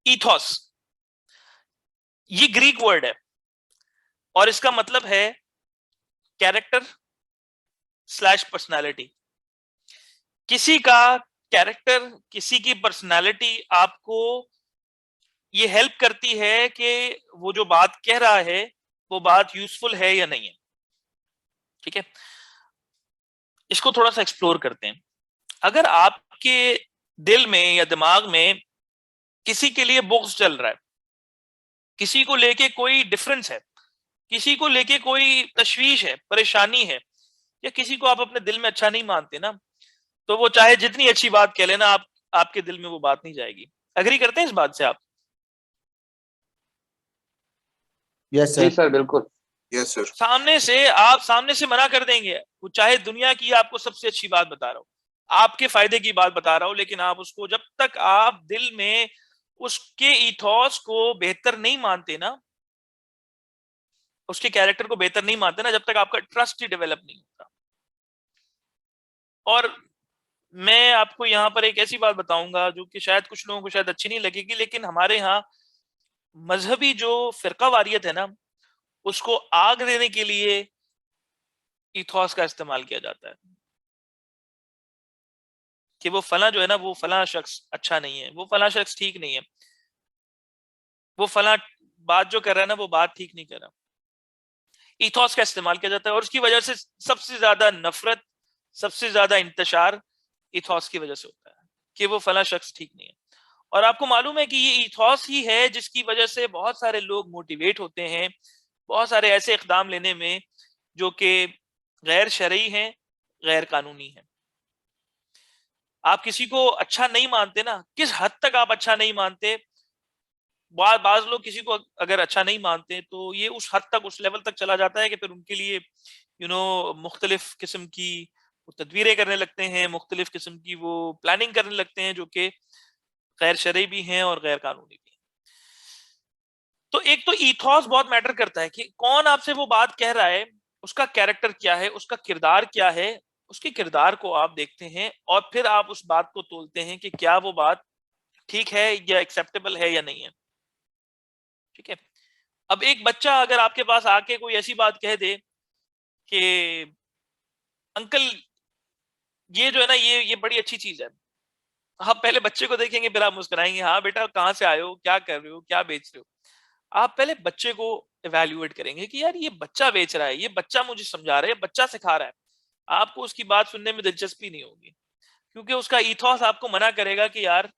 ईथॉस ये ग्रीक वर्ड है और इसका मतलब है कैरेक्टर स्लैश पर्सनैलिटी। किसी का कैरेक्टर, किसी की पर्सनैलिटी आपको ये हेल्प करती है कि वो जो बात कह रहा है वो बात यूजफुल है या नहीं है। ठीक है, इसको थोड़ा सा एक्सप्लोर करते हैं। अगर आपके दिल में या दिमाग में किसी के लिए बुग्ज चल रहा है, किसी को लेके कोई डिफरेंस है, किसी को लेके कोई तशवीश है, परेशानी है, या किसी को आप अपने दिल में अच्छा नहीं मानते ना, तो वो चाहे जितनी अच्छी बात कह लेना, आपके दिल में वो बात नहीं जाएगी। अग्री करते हैं इस बात से आप? यस जी सर। सर, बिल्कुल। Yes sir. सामने से मना कर देंगे, वो चाहे दुनिया की आपको सबसे अच्छी बात बता रहा हूं, आपके फायदे की बात बता रहा हूं, लेकिन आप उसको, जब तक आप दिल में उसके ईथॉस को बेहतर नहीं मानते ना, उसके कैरेक्टर को बेहतर नहीं मानते ना, जब तक आपका ट्रस्ट ही डेवलप नहीं होता। और मैं आपको यहाँ पर एक ऐसी बात बताऊंगा जो कि शायद कुछ लोगों को शायद अच्छी नहीं लगेगी, लेकिन हमारे यहाँ मजहबी जो फिरकावारियत है ना, उसको आग देने के लिए ईथॉस का इस्तेमाल किया जाता है कि वो फला जो है ना, वो फला शख्स अच्छा नहीं है, वो फला शख्स ठीक नहीं है, वो फला बात जो कर रहा है ना, वो बात ठीक नहीं कर रहा। ईथॉस का इस्तेमाल किया जाता है और उसकी वजह से सबसे ज्यादा नफरत, सबसे ज्यादा इंतशार ईथॉस की वजह से होता है कि वो फला शख्स ठीक नहीं है। और आपको मालूम है कि ये ईथॉस ही है जिसकी वजह से बहुत सारे लोग मोटिवेट होते हैं बहुत सारे ऐसे इकदाम लेने में जो कि गैर शरई हैं, गैर कानूनी हैं। आप किसी को अच्छा नहीं मानते ना, किस हद तक आप अच्छा नहीं मानते, बाज लोग किसी को अगर अच्छा नहीं मानते तो ये उस हद तक, उस लेवल तक चला जाता है कि फिर उनके लिए मुख्तलिफ किस्म की वो तदवीरें करने लगते हैं, मुख्तलिफ किस्म की वो प्लानिंग करने लगते हैं जो कि गैर शरई भी हैं और गैर कानूनी भी हैं। तो एक तो ईथॉस बहुत मैटर करता है कि कौन आपसे वो बात कह रहा है, उसका कैरेक्टर क्या है, उसका किरदार क्या है। उसके किरदार को आप देखते हैं और फिर आप उस बात को तोलते हैं कि क्या वो बात ठीक है या एक्सेप्टेबल है या नहीं है। ठीक है, अब एक बच्चा अगर आपके पास आके कोई ऐसी बात कह दे कि अंकल ये जो है ना, ये बड़ी अच्छी चीज है, आप पहले बच्चे को देखेंगे फिर आप मुस्कुराएंगे, हाँ बेटा कहाँ से आए हो, क्या कर रहे हो, क्या बेच रहे हो। आप पहले बच्चे को इवेल्युएट करेंगे कि यार ये बच्चा बेच रहा है, ये बच्चा मुझे समझा रहा है, बच्चा सिखा रहा है। आपको उसकी बात सुनने में दिलचस्पी नहीं होगी क्योंकि उसका ईथॉस आपको मना करेगा कि यार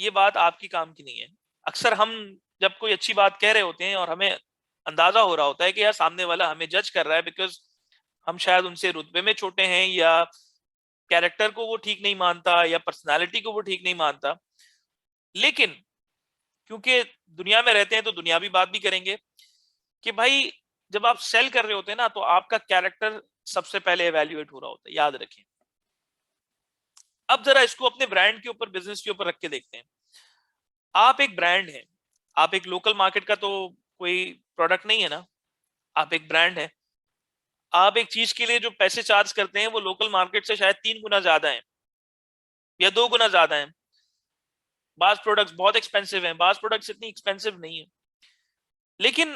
ये बात आपकी काम की नहीं है। अक्सर हम जब कोई अच्छी बात कह रहे होते हैं और हमें अंदाजा हो रहा होता है कि यार सामने वाला हमें जज कर रहा है बिकॉज हम शायद उनसे रुतबे में छोटे हैं या कैरेक्टर को वो ठीक नहीं मानता या पर्सनालिटी को वो ठीक नहीं मानता, लेकिन क्योंकि दुनिया में रहते हैं तो दुनियावी बात भी करेंगे कि भाई जब आप सेल कर रहे होते हैं ना तो आपका कैरेक्टर सबसे पहले एवेल्युएट हो रहा होता है, याद रखें। अब जरा इसको अपने ब्रांड के ऊपर, बिजनेस के ऊपर रख के देखते हैं। आप एक ब्रांड है, आप एक लोकल मार्केट का तो कोई प्रोडक्ट नहीं है ना, आप एक ब्रांड है। आप एक चीज के लिए जो पैसे चार्ज करते हैं वो लोकल मार्केट से शायद 3 गुना ज्यादा है या 2 गुना ज्यादा है। बाज प्रोडक्ट्स बहुत एक्सपेंसिव हैं, बाज प्रोडक्ट्स इतनी एक्सपेंसिव नहीं है, लेकिन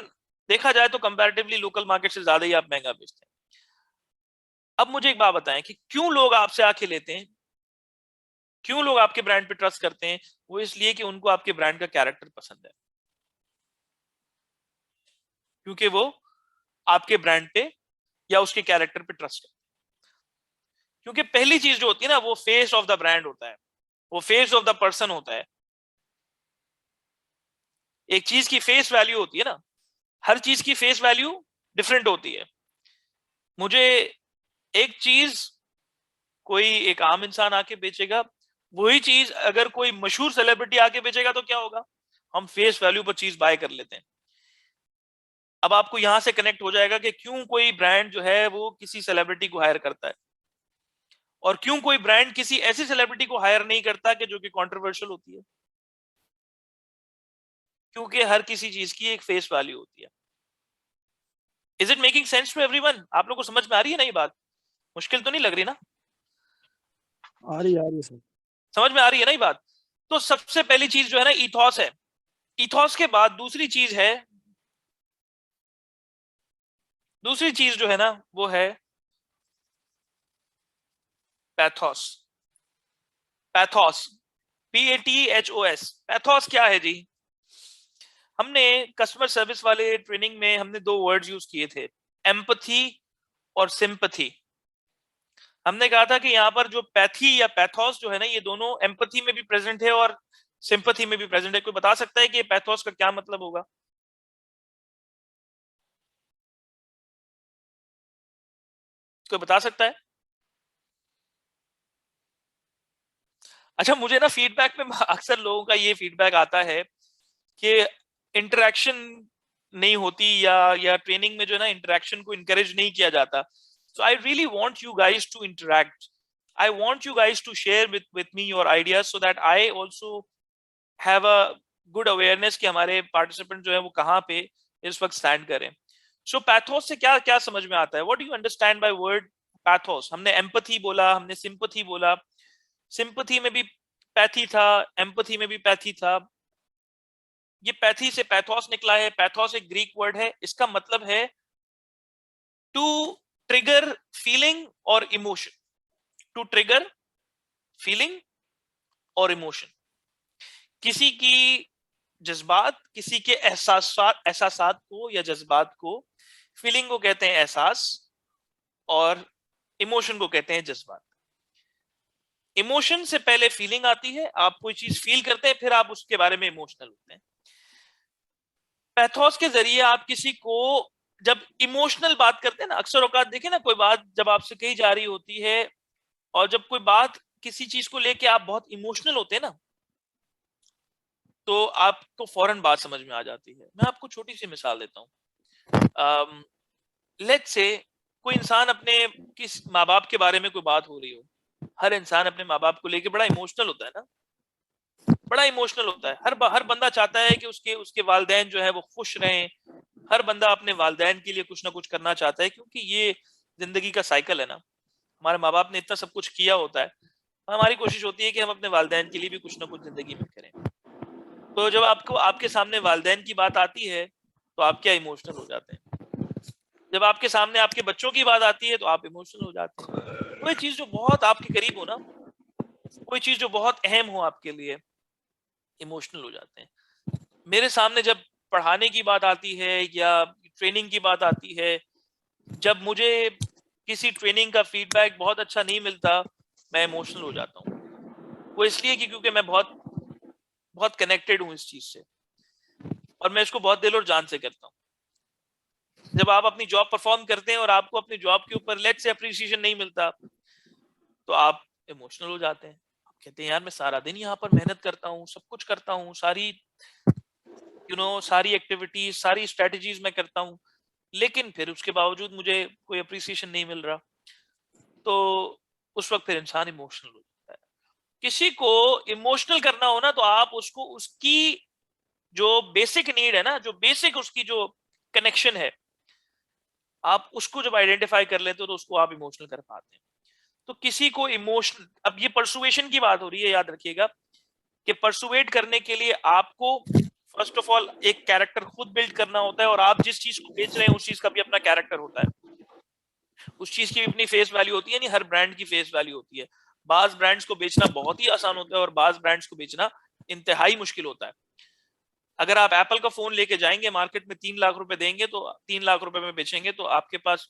देखा जाए तो कंपैरेटिवली लोकल मार्केट से ज्यादा ही आप महंगा बेचते हैं। अब मुझे एक बात बताएं कि क्यों लोग आपसे आके लेते हैं, क्यों लोग आपके ब्रांड पे ट्रस्ट करते हैं? वो इसलिए कि उनको आपके ब्रांड का कैरेक्टर पसंद है, क्योंकि वो आपके ब्रांड पे या उसके कैरेक्टर पे ट्रस्ट करते हैं। क्योंकि पहली चीज जो होती है ना, वो फेस ऑफ द ब्रांड होता है, वो फेस ऑफ द पर्सन होता है। एक चीज की फेस वैल्यू होती है ना, हर चीज की फेस वैल्यू डिफरेंट होती है। मुझे एक चीज कोई एक आम इंसान आके बेचेगा, वही चीज अगर कोई मशहूर सेलिब्रिटी आके बेचेगा तो क्या होगा? हम फेस वैल्यू पर चीज बाय कर लेते हैं। अब आपको यहां से कनेक्ट हो जाएगा कि क्यों कोई ब्रांड जो है वो किसी सेलिब्रिटी को हायर करता है और क्यों कोई ब्रांड किसी ऐसी सेलिब्रिटी को हायर नहीं करता कि जो कि कंट्रोवर्शियल होती है। क्योंकि हर किसी चीज की एक फेस वैल्यू होती है। Is it making sense to everyone? आप लोगों को समझ में आ रही है ना ये बात? मुश्किल तो नहीं लग रही ना? आ रही है सर। समझ में आ रही है ना ये बात? तो सबसे पहली चीज जो है ना ईथॉस है। ईथॉस के बाद दूसरी चीज जो है ना वो है पैथोस। Pathos, PATHOS। पैथोस क्या है जी? हमने कस्टमर सर्विस वाले ट्रेनिंग में हमने 2 वर्ड्स यूज किए थे, एम्पथी और सिंपथी। हमने कहा था कि यहाँ पर जो पैथी या पैथोस जो है ना, ये दोनों एम्पथी में भी प्रेजेंट है और सिंपथी में भी प्रेजेंट है। कोई बता सकता है कि ये पैथोस का क्या मतलब होगा? कोई बता सकता है? अच्छा, मुझे ना फीडबैक में अक्सर लोगों का ये फीडबैक आता है कि इंटरेक्शन नहीं होती या ट्रेनिंग में जो है ना इंटरेक्शन को इनकरेज नहीं किया जाता। So I really want you guys to interact. I want you guys to share with me your ideas so that I also have a good awareness कि हमारे पार्टिसिपेंट जो है वो कहाँ पे इस वक्त स्टैंड करें। सो पैथोस से क्या क्या समझ में आता है? What do you understand by word pathos? हमने एम्पथी बोला, हमने सिंपथी बोला। सिंपथी में भी पैथी था, एम्पथी में भी पैथी था। ये पैथी से पैथोस निकला है। पैथोस एक ग्रीक वर्ड है, इसका मतलब है टू ट्रिगर फीलिंग और इमोशन। टू ट्रिगर फीलिंग और इमोशन, किसी की जज्बात, किसी के एहसासात को या जज्बात को। फीलिंग को कहते हैं एहसास और इमोशन को कहते हैं जज्बात। इमोशन से पहले फीलिंग आती है, आप कोई चीज फील करते हैं फिर आप उसके बारे में इमोशनल होते हैं। पैथोस के जरिए आप किसी को जब इमोशनल बात करते हैं ना, अक्सर औकात देखें ना, कोई बात जब आपसे कही जा रही होती है और जब कोई बात किसी चीज को लेके आप बहुत इमोशनल होते हैं ना, तो आपको फौरन बात समझ में आ जाती है। मैं आपको छोटी सी मिसाल देता हूँ। लेट्स से कोई इंसान अपने किस माँ बाप के बारे में कोई बात हो रही हो। हर इंसान अपने माँ बाप को लेके बड़ा इमोशनल होता है ना, बड़ा इमोशनल होता है। हर बंदा चाहता है कि उसके वालिदैन जो है वो खुश रहें। हर बंदा अपने वालिदैन के लिए कुछ ना कुछ करना चाहता है, क्योंकि ये जिंदगी का साइकिल है ना। हमारे माँ बाप ने इतना सब कुछ किया होता है, हमारी कोशिश होती है कि हम अपने वालिदैन के लिए भी कुछ ना कुछ जिंदगी में करें। तो जब आपको आपके सामने वालिदैन की बात आती है तो आप क्या इमोशनल हो जाते हैं। जब आपके सामने आपके बच्चों की बात आती है तो आप इमोशनल हो जाते हैं। कोई चीज जो बहुत आपके करीब हो ना, कोई चीज जो बहुत अहम हो आपके लिए, इमोशनल हो जाते हैं। मेरे सामने जब पढ़ाने की बात आती है या ट्रेनिंग की बात आती है, जब मुझे किसी ट्रेनिंग का फीडबैक बहुत अच्छा नहीं मिलता, मैं इमोशनल हो जाता हूँ। वो इसलिए कि क्योंकि मैं बहुत बहुत कनेक्टेड हूँ इस चीज से और मैं इसको बहुत दिल और जान से करता हूँ। जब आप अपनी जॉब परफॉर्म करते हैं और आपको अपनी जॉब के ऊपर लेट से अप्रिसिएशन नहीं मिलता, तो आप इमोशनल हो जाते हैं। आप कहते हैं यार मैं सारा दिन यहाँ पर मेहनत करता हूँ, सब कुछ करता हूँ, सारी एक्टिविटीज, सारी स्ट्रेटजीज मैं करता हूँ, लेकिन फिर उसके बावजूद मुझे कोई अप्रिसिएशन नहीं मिल रहा। तो उस वक्त फिर इंसान इमोशनल हो जाता है। किसी को इमोशनल करना हो ना, तो आप उसको उसकी जो बेसिक नीड है ना, जो बेसिक उसकी जो कनेक्शन है, आप उसको जब आइडेंटिफाई कर लेते हो तो उसको आप इमोशनल कर पाते हैं। तो किसी को इमोशनल, अब ये परसुएशन की बात हो रही है, याद रखिएगा कि परसुएट करने के लिए आपको फर्स्ट ऑफ ऑल एक कैरेक्टर खुद बिल्ड करना होता है, और आप जिस चीज को बेच रहे हैं उस चीज का भी अपना कैरेक्टर होता है, उस चीज की भी अपनी फेस वैल्यू होती है। नहीं हर ब्रांड की फेस वैल्यू होती है। बाज ब्रांड्स को बेचना बहुत ही आसान होता है और बाज ब्रांड्स को बेचना इंतहाई मुश्किल होता है। अगर आप एप्पल का फोन लेके जाएंगे मार्केट में, 3 लाख रुपए देंगे तो 3 लाख रुपए में बेचेंगे, तो आपके पास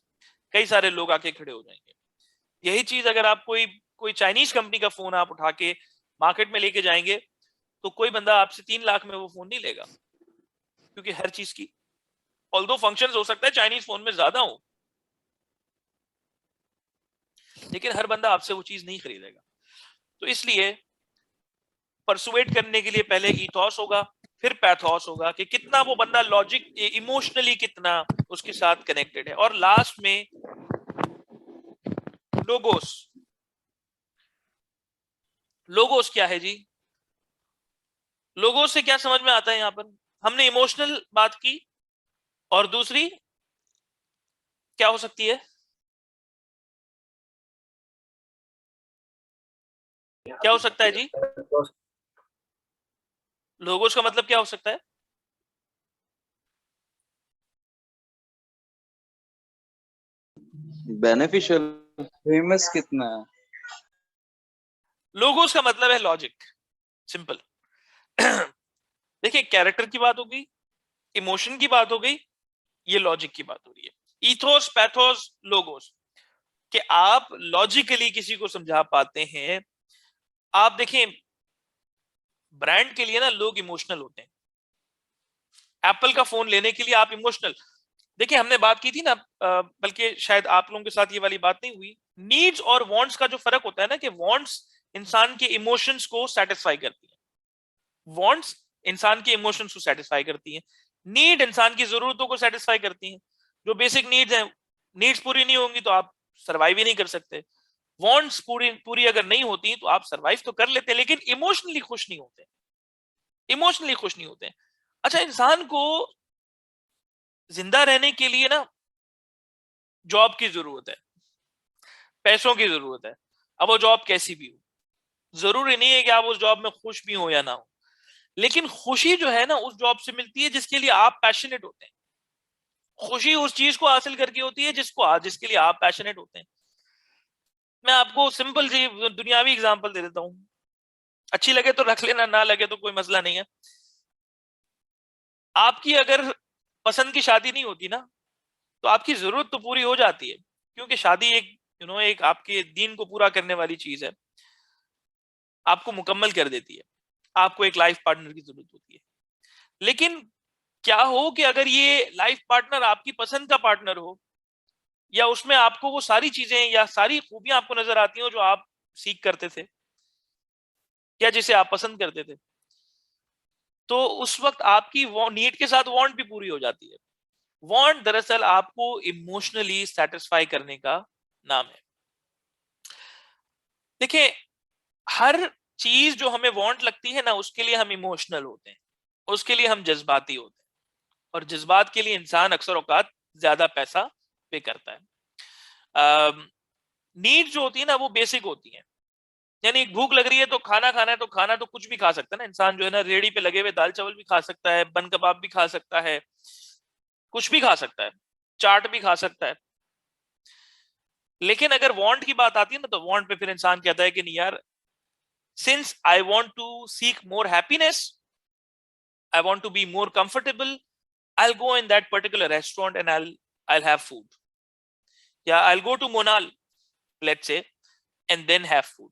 कई सारे लोग आके खड़े हो जाएंगे। यही चीज अगर आप कोई चाइनीज कंपनी का फोन आप उठा के मार्केट में लेके जाएंगे, तो कोई बंदा आपसे 3 लाख में वो फोन नहीं लेगा, क्योंकि हर चीज की ऑल्दो फंक्शंस हो सकता है चाइनीज फोन में ज्यादा हो, लेकिन हर बंदा आपसे वो चीज नहीं खरीदेगा। तो इसलिए परसुएट करने के लिए पहले ईथॉस होगा, फिर पैथोस होगा कि कितना वो बंदा लॉजिक इमोशनली कितना उसके साथ कनेक्टेड है, और लास्ट में लोगोस। लोगोस क्या है जी? लोगोस से क्या समझ में आता है? यहां पर हमने इमोशनल बात की और दूसरी क्या हो सकती है? क्या हो सकता है जी? लोगोस का मतलब क्या हो सकता है? बेनिफिशियल, फेमस कितना है। लोगोस का मतलब है लॉजिक, सिंपल। देखिए, कैरेक्टर की बात हो गई, इमोशन की बात हो गई, ये लॉजिक की बात हो रही है। ईथोस, पैथोस, लोगोस, कि आप लॉजिकली किसी को समझा पाते हैं। आप देखें, ब्रांड के लिए ना लोग इमोशनल होते हैं। एप्पल का फोन लेने के लिए आप इमोशनल, देखिए हमने बात की थी ना, बल्कि शायद आप लोगों के साथ ये वाली बात नहीं हुई, नीड्स और वांट्स का जो फर्क होता है ना, कि वांट्स इंसान के इमोशंस को सेटिस्फाई करती है, वांट्स इंसान के इमोशंस को सेटिस्फाई करती है, नीड इंसान की जरूरतों को सेटिस्फाई करती है। जो बेसिक नीड्स हैं, नीड्स पूरी नहीं होंगी तो आप सर्वाइव ही नहीं कर सकते। वांट्स पूरी पूरी अगर नहीं होती तो आप सर्वाइव तो कर लेते, लेकिन इमोशनली खुश नहीं होते, इमोशनली खुश नहीं होते। अच्छा, इंसान को जिंदा रहने के लिए ना जॉब की जरूरत है, पैसों की जरूरत है। अब वो जॉब कैसी भी हो, जरूरी नहीं है कि आप उस जॉब में खुश भी हो या ना हो, लेकिन खुशी जो है ना उस जॉब से मिलती है जिसके लिए आप पैशनेट होते हैं। खुशी उस चीज को हासिल करके होती है जिसके लिए आप पैशनेट होते हैं। मैं आपको सिंपल सी दुनियावी एग्जांपल दे देता हूं, अच्छी लगे तो रख लेना, ना लगे तो कोई मसला नहीं है। आपकी अगर पसंद की शादी नहीं होती ना, तो आपकी जरूरत तो पूरी हो जाती है, क्योंकि शादी एक एक आपके दीन को पूरा करने वाली चीज है, आपको मुकम्मल कर देती है, आपको एक लाइफ पार्टनर की जरूरत होती है। लेकिन क्या हो कि अगर ये लाइफ पार्टनर आपकी पसंद का पार्टनर हो, या उसमें आपको वो सारी चीजें या सारी खूबियां आपको नजर आती हो जो आप सीख करते थे या जिसे आप पसंद करते थे, तो उस वक्त आपकी नीड के साथ वांट भी पूरी हो जाती है। वांट दरअसल आपको इमोशनली सेटिस्फाई करने का नाम है। देखिए, हर चीज जो हमें वांट लगती है ना, उसके लिए हम इमोशनल होते हैं, उसके लिए हम जज्बाती होते हैं, और जज्बात के लिए इंसान अक्सर औकात ज्यादा पैसा पे करता है। नीड जो होती है ना वो बेसिक होती है, यानी भूख लग रही है तो खाना खाना है, तो खाना तो कुछ भी खा सकता है ना इंसान, जो है ना रेडी पे लगे हुए दाल चावल भी खा सकता है, बन कबाब भी खा सकता है, कुछ भी खा सकता है, चाट भी खा सकता है। लेकिन अगर वांट की बात आती है ना, तो वांट पे फिर इंसान कहता है कि नहीं यार, since I want to seek more happiness, I want to be more comfortable, I'll go in that particular restaurant and I'll have food. Yeah, I'll go to Monal, let's say, and then have food.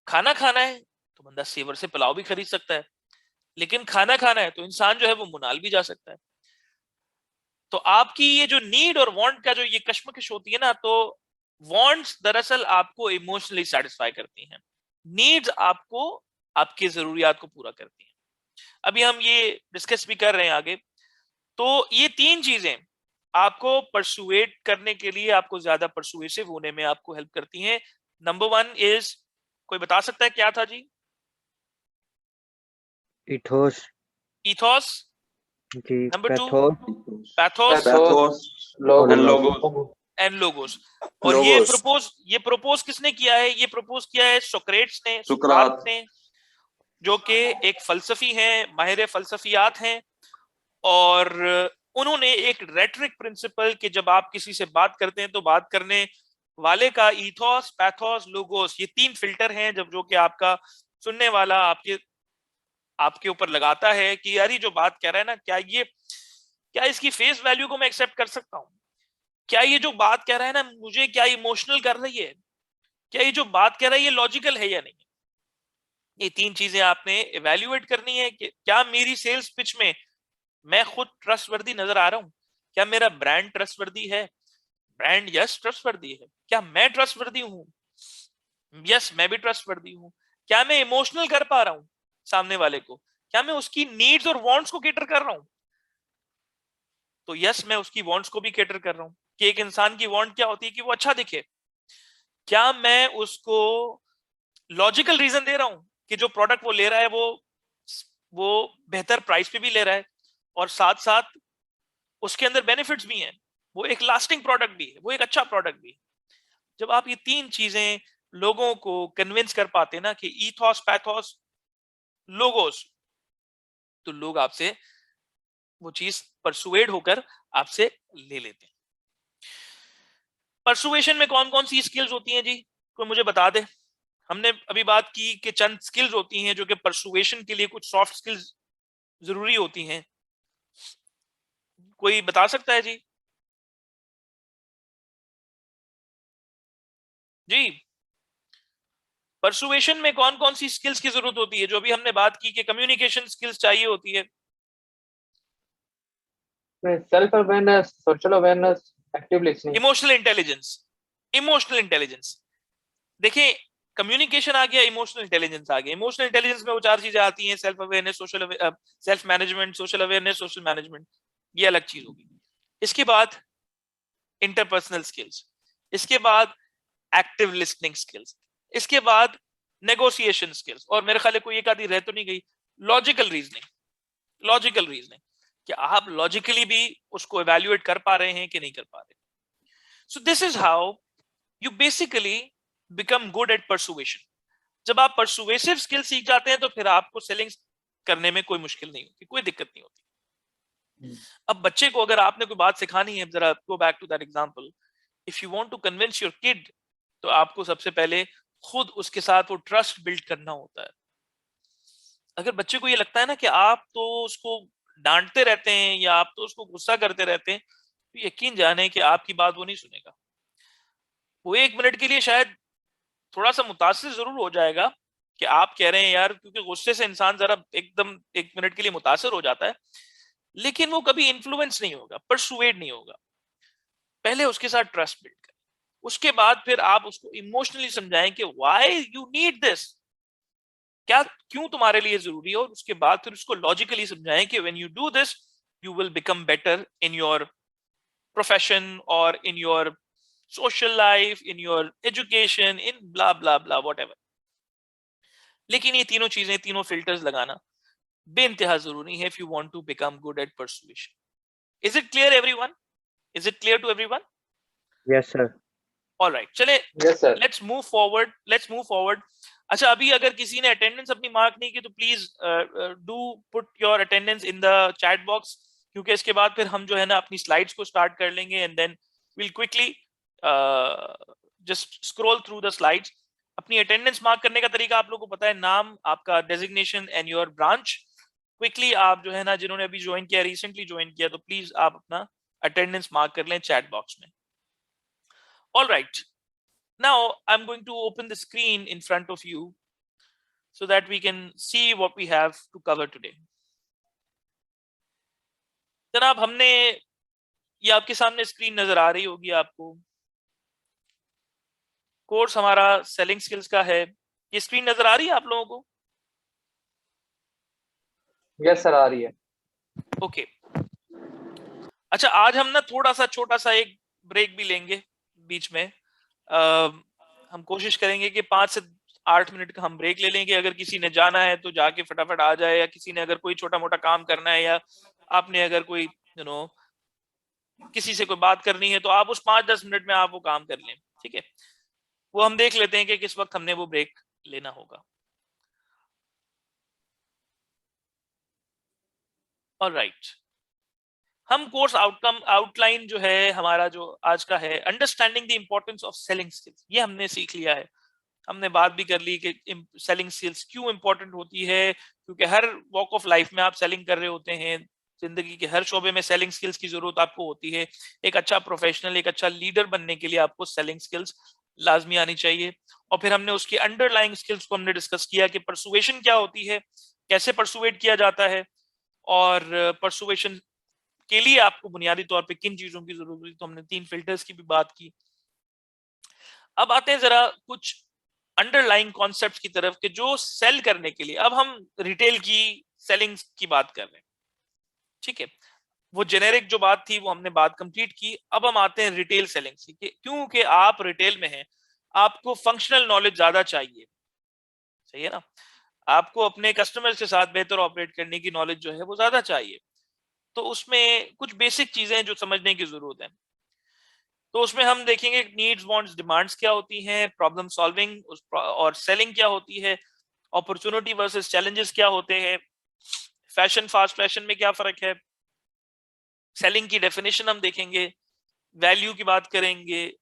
खाना खाना है तो बंदा saver से पुलाव भी खरीद सकता है, लेकिन खाना खाना है तो इंसान जो है वो मुनाल भी जा सकता है। तो आपकी ये जो नीड और वांट का जो ये कश्मकश होती है ना, तो वांट्स दरअसल आपको इमोशनली सेटिस्फाई करती हैं, नीड्स आपको आपकी जरूरियात को पूरा करती हैं। अभी हम ये डिस्कस भी कर रहे हैं आगे। तो ये तीन चीजें आपको परसुएट करने के लिए, आपको ज्यादा परसुएसिव होने में आपको हेल्प करती हैं। नंबर 1 इज, कोई बता सकता है क्या था जी? Ethos ethos. जी, नंबर 2 पैथोस पैथोस और एंड लोगोस। और ये प्रपोज किसने किया है? ये प्रपोज किया है सोक्रेट्स ने, सुकरात ने, जो कि एक फलसफी हैं, माहिर फलसफियात हैं। और उन्होंने एक रेटरिक प्रिंसिपल कि जब आप किसी से बात करते हैं तो बात करने वाले का ईथोस, पैथोस, लोगोस, ये तीन फिल्टर हैं जब जो कि आपका सुनने वाला आपके ऊपर लगाता है कि यार ये जो बात कह रहा है ना, क्या इसकी फेस वैल्यू को मैं एक्सेप्ट कर सकता हूं, क्या ये जो बात कह रहा है ना मुझे क्या इमोशनल कर रही है, क्या ये जो बात कह रहा है ये लॉजिकल है या नहीं। ये तीन चीजें आपने इवैल्यूएट करनी है कि क्या मेरी सेल्स पिच में मैं खुद ट्रस्टवर्दी नजर आ रहा हूं, क्या मेरा ब्रांड ट्रस्टवर्दी है, ब्रांड यस ट्रस्टवर्दी है, क्या मैं ट्रस्टवर्दी हूं, यस मैं भी ट्रस्टवर्दी हूं, क्या मैं इमोशनल कर पा रहा हूं सामने वाले को, क्या मैं उसकी नीड्स और वांट्स को केटर कर रहा हूं। तो यस मैं उसकी वांट्स को भी केटर कर रहा हूं, कि एक इंसान की वांट क्या होती है कि वो अच्छा दिखे, क्या मैं उसको लॉजिकल रीजन दे रहा हूं कि जो प्रोडक्ट वो ले रहा है वो बेहतर प्राइस पे भी ले रहा है और साथ साथ उसके अंदर बेनिफिट्स भी हैं, वो एक लास्टिंग प्रोडक्ट भी है, वो एक अच्छा प्रोडक्ट भी है। जब आप ये 3 चीजें लोगों को कन्विंस कर पाते ना कि ईथॉस, पैथोस, लोगोस, तो लोग आपसे वो चीज परसुएड होकर आपसे ले लेते हैं। परसुएशन में कौन कौन सी स्किल्स होती हैं जी, कोई मुझे बता दे। हमने अभी बात की कि चंद स्किल्स होती हैं जो कि परसुएशन के लिए कुछ सॉफ्ट स्किल्स जरूरी होती हैं, कोई बता सकता है जी? जी, परसुएशन में कौन कौन सी स्किल्स की जरूरत होती है? जो अभी हमने बात की कि कम्युनिकेशन स्किल्स चाहिए होती है, self awareness, social awareness, active listening. Emotional intelligence, emotional intelligence. देखिए, कम्युनिकेशन आ गया, इमोशनल इंटेलिजेंस आ गया। इमोशनल इंटेलिजेंस में वो 4 चीजें आती हैं, self awareness, self management, social awareness, social management, ये अलग चीज होगी। इसके बाद इंटरपर्सनल स्किल्स, इसके बाद एक्टिव लिसनिंग स्किल्स, इसके बाद नेगोशिएशन स्किल्स, और मेरे ख्याल कोई एक आदि रह तो नहीं गई, लॉजिकल रीजनिंग। लॉजिकल रीजनिंग कि आप लॉजिकली भी उसको इवैल्यूएट कर पा रहे हैं कि नहीं कर पा रहे। So this is how you basically become good at persuasion. जब आप परसुएसिव स्किल सीख जाते हैं तो फिर आपको सेलिंग करने में कोई मुश्किल नहीं होती, कोई दिक्कत नहीं होती। अब बच्चे को अगर आपने कोई बात सिखानी है, जरा go back to that example, if you want to convince your kid, तो आपको सबसे पहले खुद उसके साथ वो ट्रस्ट बिल्ड करना होता है। अगर बच्चे को ये लगता है ना कि आप तो उसको डांटते रहते हैं या आप तो उसको गुस्सा करते रहते हैं, तो यकीन जाने कि आपकी बात वो नहीं सुनेगा। वो 1 मिनट के लिए शायद थोड़ा सा मुतासिर जरूर हो जाएगा कि आप कह रहे हैं यार, क्योंकि गुस्से से इंसान जरा एकदम 1 मिनट के लिए मुतासिर हो जाता है, लेकिन वो कभी इन्फ्लुएंस नहीं होगा, परसुएड नहीं होगा। पहले उसके साथ ट्रस्ट बिल्ड करें, उसके बाद फिर आप उसको इमोशनली समझाएं कि व्हाई यू नीड दिस, क्या क्यों तुम्हारे लिए जरूरी है, और उसके बाद फिर उसको लॉजिकली समझाएं कि when you do this you will become better in your profession और in your social life, in your education, in blah blah blah whatever। लेकिन ये तीनों चीजें, तीनों फिल्टर्स लगाना बेइंतहा जरूरी है if you want to become good at persuasion। Is it clear everyone? Is it clear to everyone? Yes sir. All right, चले Yes, sir. let's move forward, let's move forward। अच्छा, अभी अगर किसी ने अटेंडेंस अपनी मार्क नहीं की तो please do put your attendance in the chat box, क्योंकि इसके बाद फिर हम जो है ना अपनी स्लाइड्स को स्टार्ट कर लेंगे and then will quickly just scroll through the slides. अपनी अटेंडेंस मार्क करने का तरीका आप लोगों को पता है, नाम, आपका designation and your branch. Quickly आप जो है ना, जिन्होंने अभी ज्वाइन किया, रिसेंटली ज्वाइन किया, तो प्लीज आप अपना अटेंडेंस मार्क कर लें चैट बॉक्स में। All right, now I'm going to open the screen in front of you so that we can see what we have to cover today। जनाब, हमने ये आपके सामने स्क्रीन नजर आ रही होगी आपको, कोर्स हमारा सेलिंग स्किल्स का है। ये स्क्रीन नजर आ रही है आप लोगों को? यस सर, आ रही है। ओके अच्छा, आज हम ना थोड़ा सा छोटा सा एक ब्रेक भी लेंगे बीच में। हम कोशिश करेंगे कि 5 से 8 मिनट का हम ब्रेक ले लेंगे। अगर किसी ने जाना है तो जाके फटाफट आ जाए, या किसी ने अगर कोई छोटा मोटा काम करना है, या आपने अगर कोई किसी से कोई बात करनी है, तो आप उस 5-10 मिनट में आप वो काम कर लें, ठीक है? वो हम देख लेते हैं कि किस वक्त हमने वो ब्रेक लेना होगा। ऑलराइट, हम कोर्स आउटलाइन जो है हमारा, जो आज का है, understanding the importance of selling skills, ये हमने सीख लिया है। हमने बात भी कर ली कि सेलिंग स्किल्स क्यों इंपॉर्टेंट होती है, क्योंकि हर वॉक ऑफ लाइफ में आप सेलिंग कर रहे होते हैं। जिंदगी के हर शोबे में सेलिंग स्किल्स की जरूरत आपको होती है। एक अच्छा प्रोफेशनल, एक अच्छा लीडर बनने के लिए आपको सेलिंग स्किल्स लाजमी आनी चाहिए। और फिर हमने उसकी अंडरलाइंग स्किल्स को हमने डिस्कस किया कि परसुएशन क्या होती है, कैसे परसुएट किया जाता है, और परसुएशन के लिए आपको बुनियादी तौर पे किन चीजों की जरूरत है। तो हमने 3 फिल्टर्स की भी बात की। अब आते हैं जरा कुछ अंडरलाइंग कॉन्सेप्ट्स की तरफ कि जो सेल करने के लिए, अब हम रिटेल की सेलिंग की बात कर रहे हैं, ठीक है? वो जेनेरिक जो बात थी वो हमने बात कंप्लीट की। अब हम आते हैं रिटेल सेलिंग से, क्योंकि आप रिटेल में हैं, आपको फंक्शनल नॉलेज ज्यादा चाहिए, सही है ना? आपको अपने कस्टमर्स के साथ बेहतर ऑपरेट करने की नॉलेज जो है वो ज्यादा चाहिए। तो उसमें कुछ बेसिक चीजें जो समझने की जरूरत है। तो उसमें हम देखेंगे नीड्स, वांट्स, डिमांड्स क्या होती हैं, प्रॉब्लम सॉल्विंग और सेलिंग क्या होती है, अपॉर्चुनिटी वर्सेस चैलेंजेस क्या होते हैं, फैशन, फास्ट फैशन में क्या फर्क है, सेलिंग की डेफिनेशन हम देखेंगे, वैल्यू की बात करेंगे,